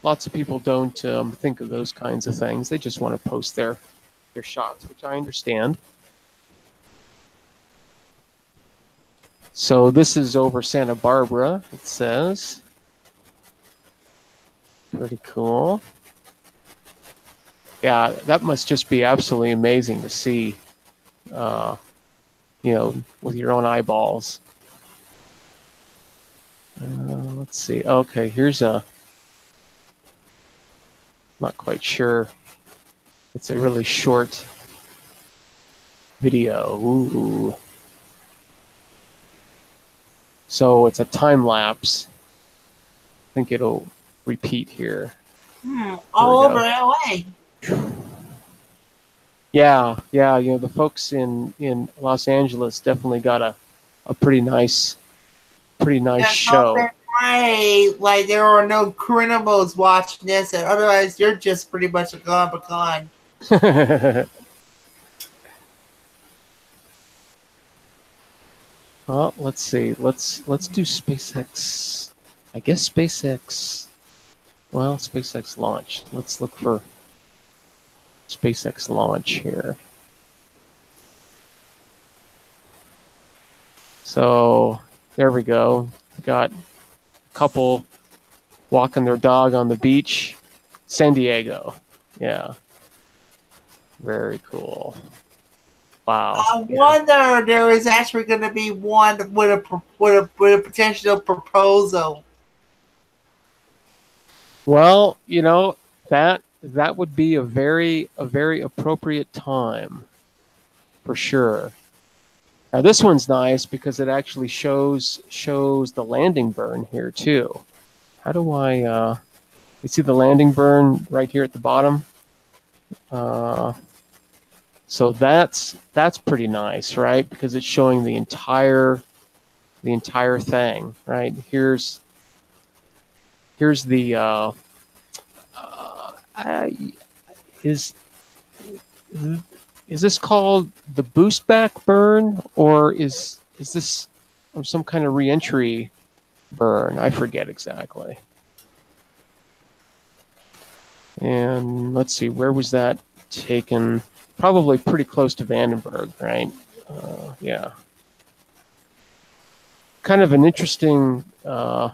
lots of people don't think of those kinds of things. They just want to post their shots, which I understand. So this is over Santa Barbara, it says. Pretty cool. Yeah, that must just be absolutely amazing to see, you with your own eyeballs. Let's see. Okay, here's not quite sure. It's a really short video. Ooh. So it's a time lapse. I think it'll repeat here. All over LA. Yeah. The folks in Los Angeles definitely got a pretty nice show. Right, like there are no criminals watching this, and otherwise you're just pretty much a con. Well, let's see. Let's do SpaceX. I guess SpaceX. Well, SpaceX launch. Let's look for SpaceX launch here. So there we go. Got a couple walking their dog on the beach. San Diego. Yeah. Very cool. Wow. I wonder there is actually going to be one with a potential proposal. Well, that would be a very appropriate time for sure. Now this one's nice because it actually shows the landing burn here too. How do I you see the landing burn right here at the bottom? So that's pretty nice, right? Because it's showing the entire thing, right? Here's the is this called the boost back burn, or is this some kind of reentry burn? I forget exactly. And let's see, where was that taken? Probably pretty close to Vandenberg, right? Yeah. Kind of an interesting, I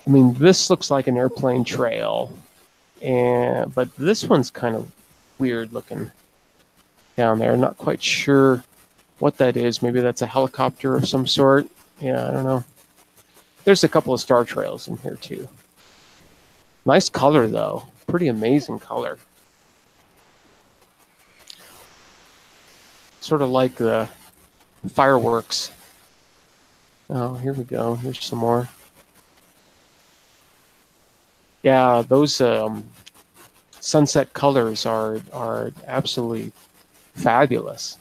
mean, this looks like an airplane trail, but this one's kind of weird looking down there. Not quite sure what that is. Maybe that's a helicopter of some sort. Yeah, I don't know. There's a couple of star trails in here too. Nice color though. Pretty amazing color. Sort of like the fireworks. Oh, here we go. Here's some more. Yeah, those sunset colors are absolutely fabulous.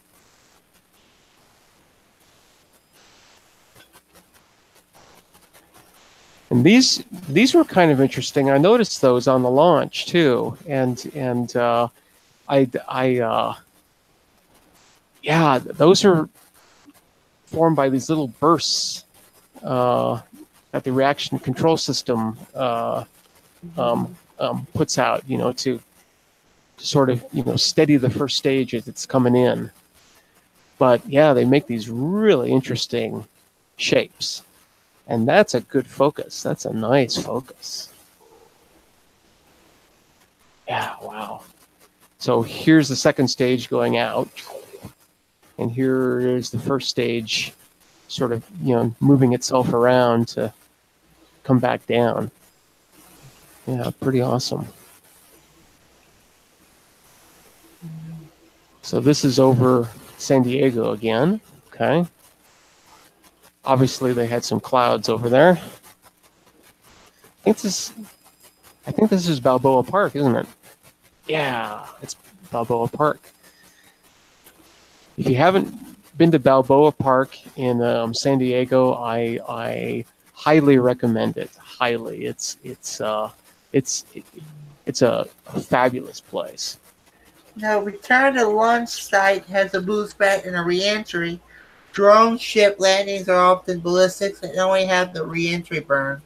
And these were kind of interesting. I noticed those on the launch too, and yeah, those are formed by these little bursts that the reaction control system puts out, to sort of, steady the first stage as it's coming in. But yeah, they make these really interesting shapes. And that's a good focus. That's a nice focus. Yeah, wow. So here's the second stage going out. And here is the first stage sort of, moving itself around to come back down. Yeah, pretty awesome. So this is over San Diego again. Okay. Obviously, they had some clouds over there. I think this is Balboa Park, isn't it? Yeah, it's Balboa Park. If you haven't been to Balboa Park in San Diego, I highly recommend it. Highly, it's a fabulous place. Now, return to launch site has a boost back and a reentry. Drone ship landings are often ballistics and only have the reentry burn.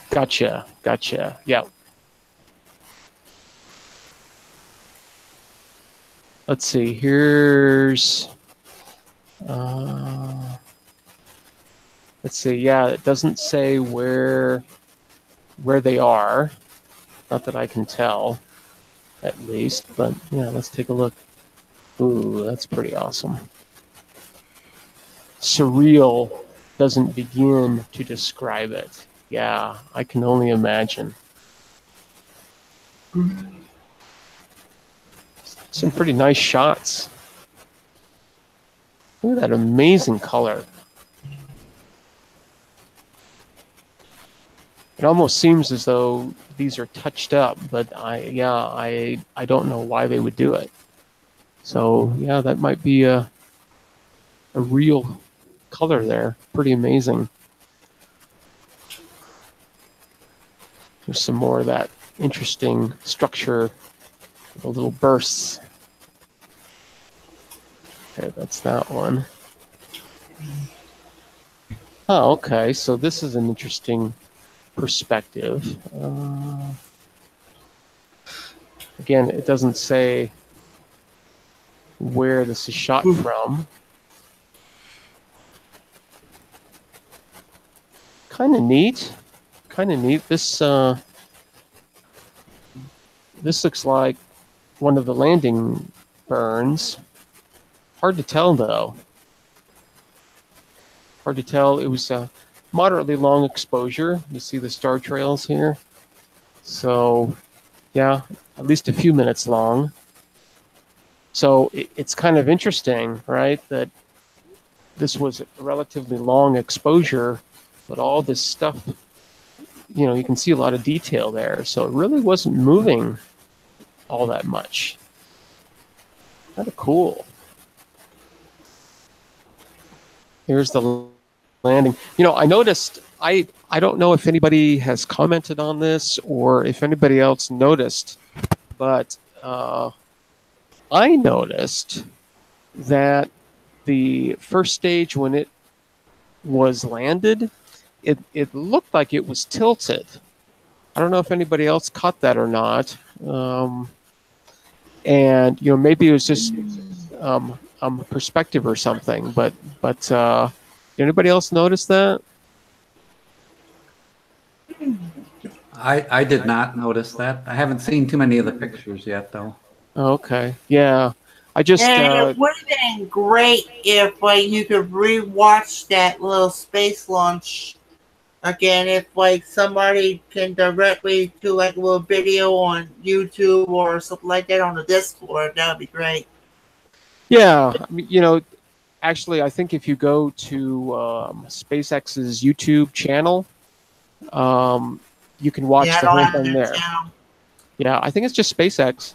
Gotcha. Yeah. Let's see. Here's. Let's see. Yeah, it doesn't say where they are. Not that I can tell, at least. But yeah, let's take a look. Ooh, that's pretty awesome. surreal doesn't begin to describe it. Yeah, I can only imagine. Some pretty nice shots. Look at that amazing color. It almost seems as though these are touched up, but I don't know why they would do it. So yeah, that might be a real color there. Pretty amazing. There's some more of that interesting structure, the little bursts. Okay, that's that one. Oh, okay, so this is an interesting perspective. Again, it doesn't say where this is shot from. Kind of neat. Kind of neat. This looks like one of the landing burns. Hard to tell, though. Hard to tell. It was a moderately long exposure. You see the star trails here. So, yeah, at least a few minutes long. So it's kind of interesting, right, that this was a relatively long exposure, but all this stuff, you know, you can see a lot of detail there. So it really wasn't moving all that much. Kind of cool. Here's the landing. You know, I noticed, I don't know if anybody has commented on this or if anybody else noticed, but I noticed that the first stage, when it was landed, it looked like it was tilted. I don't know if anybody else caught that or not. And, you know, maybe it was just perspective or something, but did anybody else notice that? I did not notice that. I haven't seen too many of the pictures yet, though. Okay, yeah. I just And it would have been great if like you could rewatch that little space launch again. If like somebody can directly do like a little video on YouTube or something like that on the Discord, that would be great. yeah, I mean, you know, actually, I think if you go to SpaceX's YouTube channel, you can watch Yeah, I the don't whole have thing that there. channel. Yeah, I think it's just SpaceX.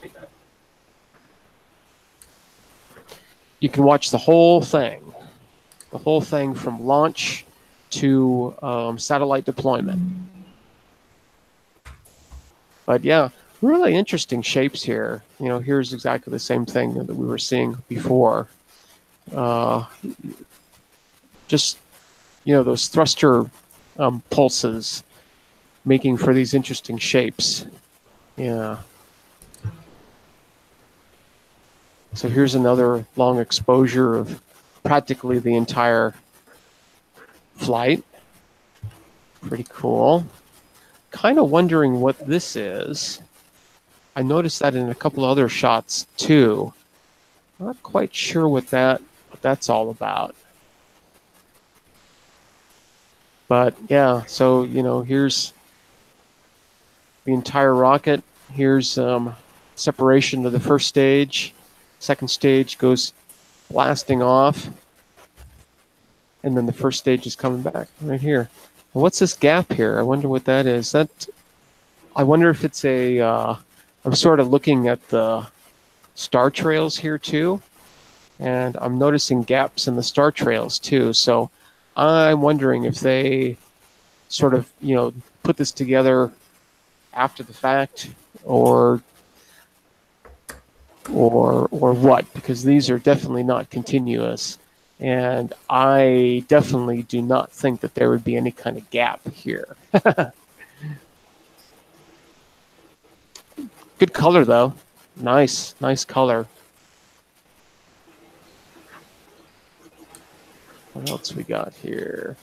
You can watch the whole thing from launch to satellite deployment. But yeah, really interesting shapes here. You know, here's exactly the same thing that we were seeing before. Just, you know, those thruster pulses making for these interesting shapes. Yeah. So here's another long exposure of practically the entire flight. Pretty cool. Kind of wondering what this is. I noticed that in a couple other shots too. Not quite sure what that's all about. But yeah, so you know, here's the entire rocket. Here's separation to the first stage. Second stage goes blasting off. And then the first stage is coming back right here. And what's this gap here? I wonder what that is. I wonder if it's a, I'm sort of looking at the star trails here too. And I'm noticing gaps in the star trails too. So I'm wondering if they sort of, you know, put this together after the fact or what, because these are definitely not continuous. And I definitely do not think that there would be any kind of gap here. Good color, though. Nice color. What else we got here?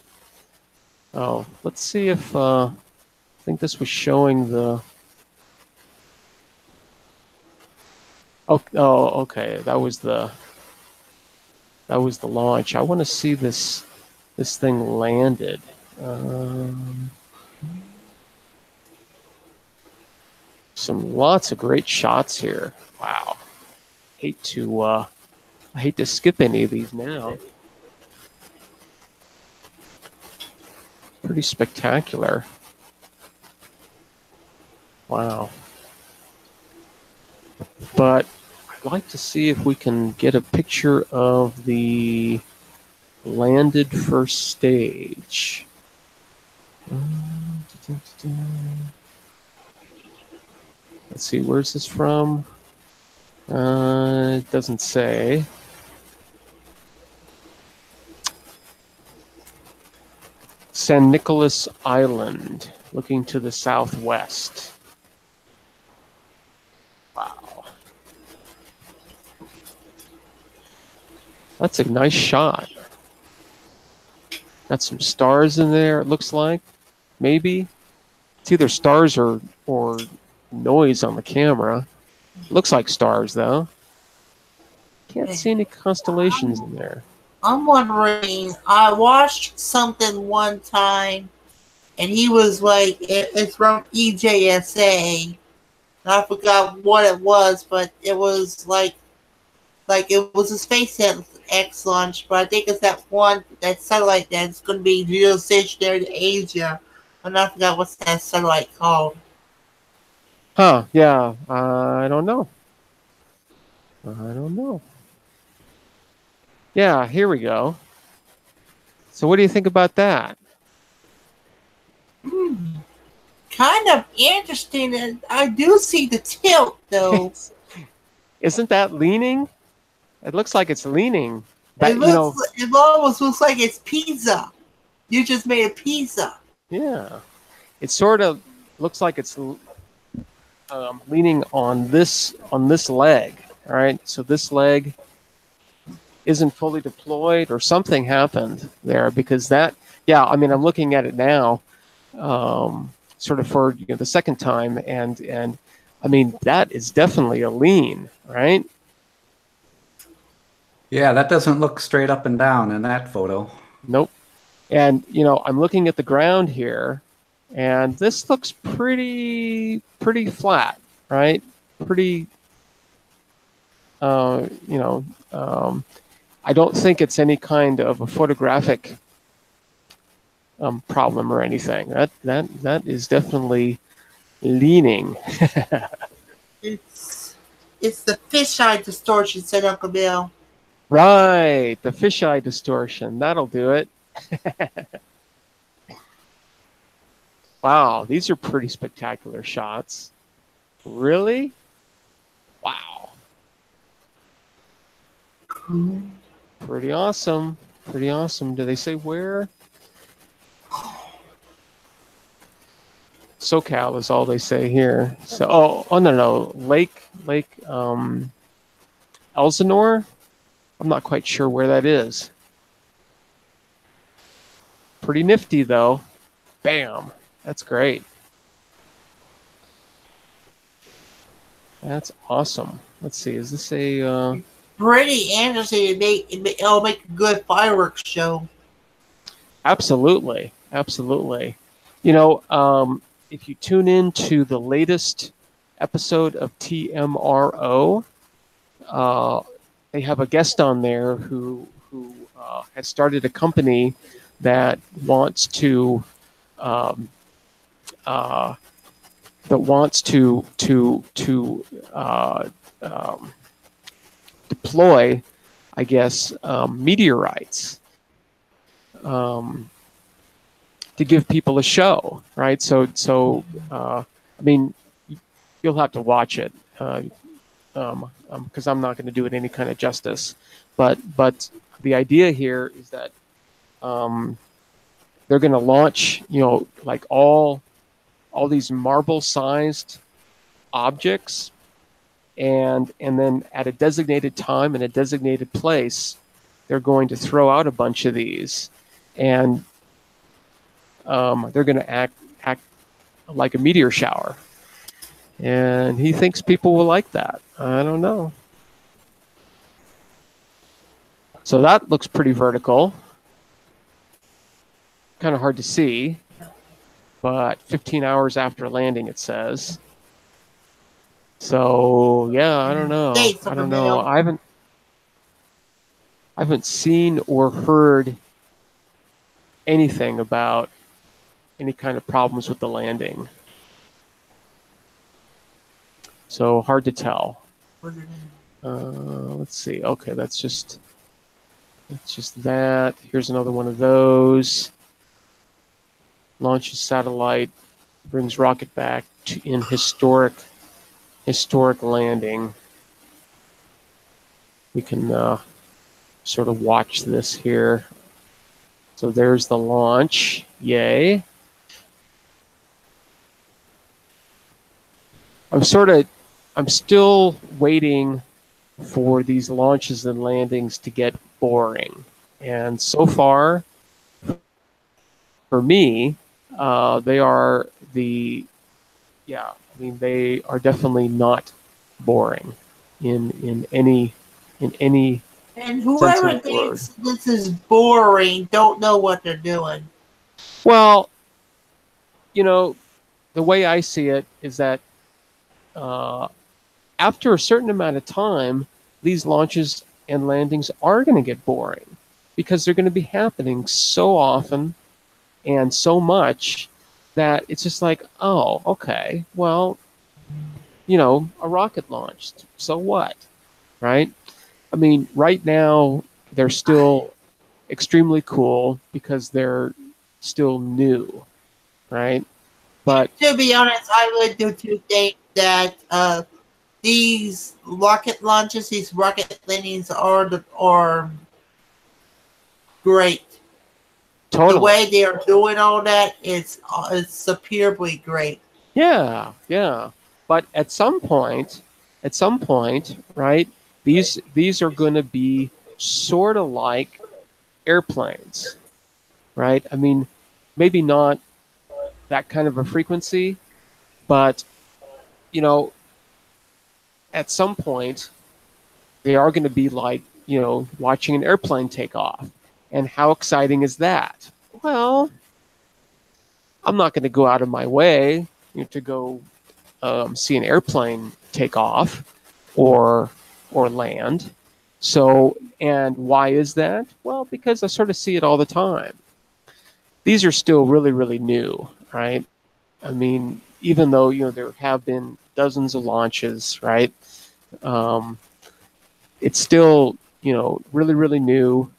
Oh, let's see if, I think this was showing the... Oh, okay, that was the launch. I want to see this this thing landed. Lots of great shots here. Wow. I hate to skip any of these now. Pretty spectacular. Wow. But I'd like to see if we can get a picture of the landed first stage. Let's see, where's this from? It doesn't say. San Nicolas Island, looking to the southwest. Wow. That's a nice shot. Got some stars in there, it looks like. Maybe. It's either stars or noise on the camera. Looks like stars, though. Can't see any constellations in there. I'm wondering, I watched something one time, and he was like, it's from EJSA. I forgot what it was, but it was like it was a SpaceX launch, but I think it's that satellite that's going to be geostationary to Asia. And I forgot what's that satellite called. Huh, yeah, I don't know. I don't know. Yeah, here we go. So what do you think about that? Kind of interesting. And I do see the tilt, though. Isn't that leaning? It looks like it's leaning. But, it almost looks like it's pizza. You just made a pizza. Yeah. It sort of looks like it's leaning on this leg. All right. So this leg isn't fully deployed, or something happened there, because that. Yeah. I mean, I'm looking at it now, sort of for the second time, and I mean that is definitely a lean, right? Yeah, that doesn't look straight up and down in that photo. Nope. And I'm looking at the ground here, and this looks pretty flat, right? Pretty. I don't think it's any kind of a photographic problem or anything. That is definitely leaning. It's the fisheye distortion, said Uncle Bill. Right, the fisheye distortion. That'll do it. Wow, these are pretty spectacular shots. Really? Wow. Pretty awesome. Pretty awesome. Do they say where? SoCal is all they say here. So, no, Lake Elsinore. I'm not quite sure where that is. Pretty nifty, though. Bam. That's great. That's awesome. Let's see. Is this a... Pretty interesting. It'll make a good fireworks show. Absolutely. Absolutely. If you tune in to the latest episode of TMRO, they have a guest on there who has started a company that wants to deploy, I guess, meteorites to give people a show, right? So I mean, you'll have to watch it. Because I'm not going to do it any kind of justice, but the idea here is that they're going to launch, like all these marble-sized objects, and then at a designated time in a designated place, they're going to throw out a bunch of these, and they're going to act like a meteor shower. And he thinks people will like that. I don't know. So that looks pretty vertical. kind of hard to see, but 15 hours after landing, it says. So yeah, I don't know. Dates I of the don't know. mail. I haven't seen or heard anything about any kind of problems with the landing. So hard to tell. Let's see. Okay, that's just that. Here's another one of those. Launches satellite, brings rocket back in historic landing. We can sort of watch this here. So there's the launch. Yay. I'm still waiting for these launches and landings to get boring. And so far, for me, they are they are definitely not boring in any And whoever thinks this is boring don't know what they're doing. Well, the way I see it is that after a certain amount of time, these launches and landings are going to get boring because they're going to be happening so often and so much that it's just like, oh, okay, well, a rocket launched, so what, right? I mean, right now, they're still extremely cool because they're still new, right? But to be honest, I would do think that these rocket launches, these rocket landings are great. totally. The way they are doing all that is superbly great. Yeah. But at some point, right? These are going to be sort of like airplanes, right? I mean, maybe not that kind of a frequency, but at some point, they are going to be like watching an airplane take off. And how exciting is that? Well, I'm not going to go out of my way to go see an airplane take off or land. So, and why is that? Well, because I sort of see it all the time. These are still really, really new, right? I mean, even though there have been dozens of launches, right? It's still really, really new,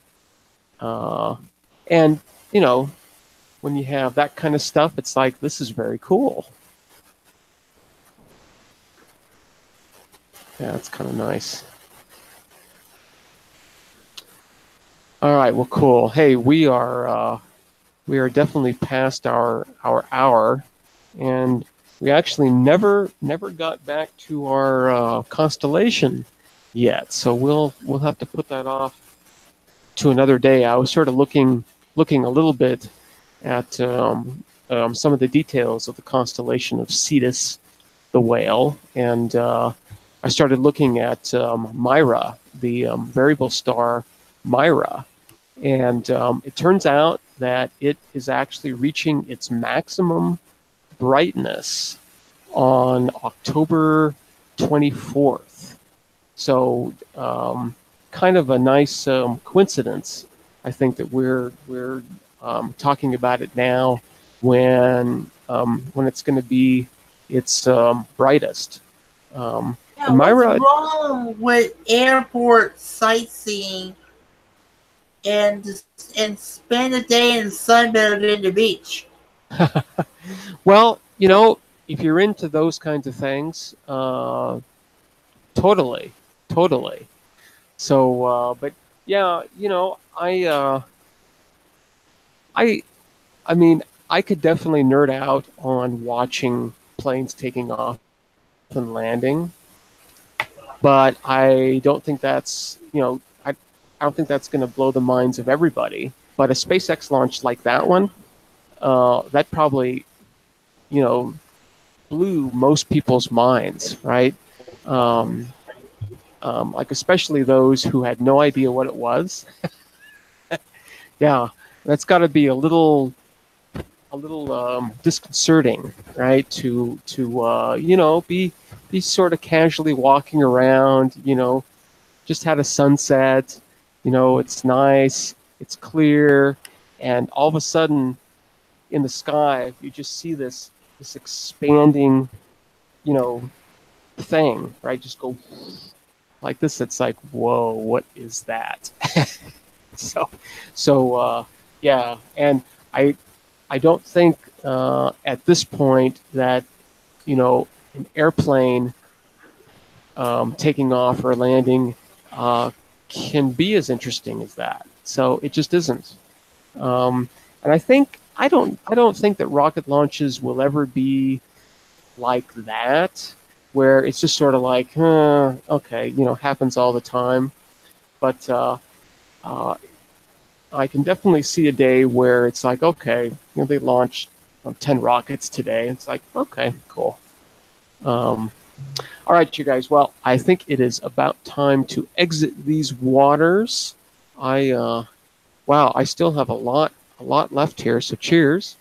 and when you have that kind of stuff, it's like, this is very cool. Yeah, it's kind of nice. All right, well, cool. Hey, we are definitely past our hour, and we actually never got back to our constellation yet. So we'll have to put that off to another day. I was sort of looking a little bit at some of the details of the constellation of Cetus, the whale, and I started looking at Myra, the variable star Myra, and it turns out that it is actually reaching its maximum brightness on October 24th. So kind of a nice coincidence, I think, that we're talking about it now when it's going to be its brightest. Yeah, what's wrong with airport sightseeing and spend a day in the sun better than the beach? Well, if you're into those kinds of things, totally. So, but yeah, I mean, I could definitely nerd out on watching planes taking off and landing, but I don't think that's I don't think that's going to blow the minds of everybody. But a SpaceX launch like that one, that probably blew most people's minds, right? Like especially those who had no idea what it was. Yeah, that's got to be a little disconcerting, right? To be sort of casually walking around, just had a sunset, it's nice, it's clear, and all of a sudden in the sky you just see this expanding, thing, right? Just go like this. It's like, whoa, what is that? so yeah, and I don't think at this point that an airplane taking off or landing can be as interesting as that. So it just isn't. And I don't think that rocket launches will ever be like that, where it's just sort of like, okay, happens all the time. But I can definitely see a day where it's like, okay, they launched 10 rockets today. It's like, okay, cool. All right, you guys. Well, I think it is about time to exit these waters. Wow, I still have a lot left here. So cheers.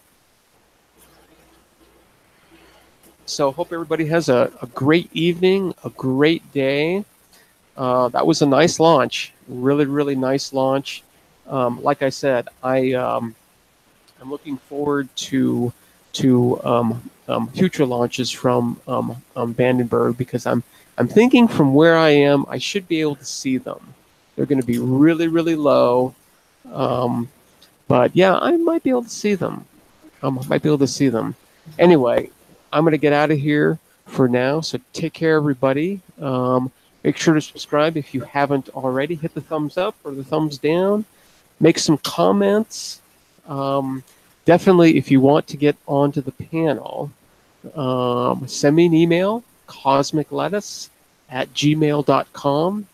So hope everybody has a great evening, a great day. That was a nice launch. Really, really nice launch. Like I said, I'm looking forward to future launches from Vandenberg, because I'm thinking from where I am, I should be able to see them. They're going to be really, really low, but yeah, I might be able to see them. Anyway, I'm going to get out of here for now. So take care, everybody. Make sure to subscribe if you haven't already. Hit the thumbs up or the thumbs down. Make some comments. Definitely, if you want to get onto the panel, send me an email, cosmiclettuce@gmail.com.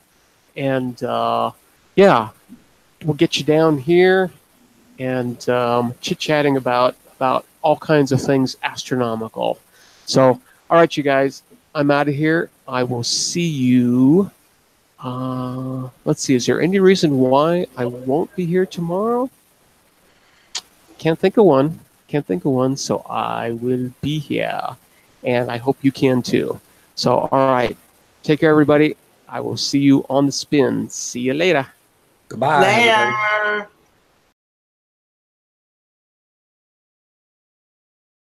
And yeah, we'll get you down here and chit-chatting about all kinds of things astronomical. So, all right, you guys, I'm out of here. I will see you. Let's see, is there any reason why I won't be here tomorrow? Can't think of one. So I will be here, and I hope you can too. So, all right, take care, everybody. I will see you on the spin. See you later. Goodbye. Later. Everybody.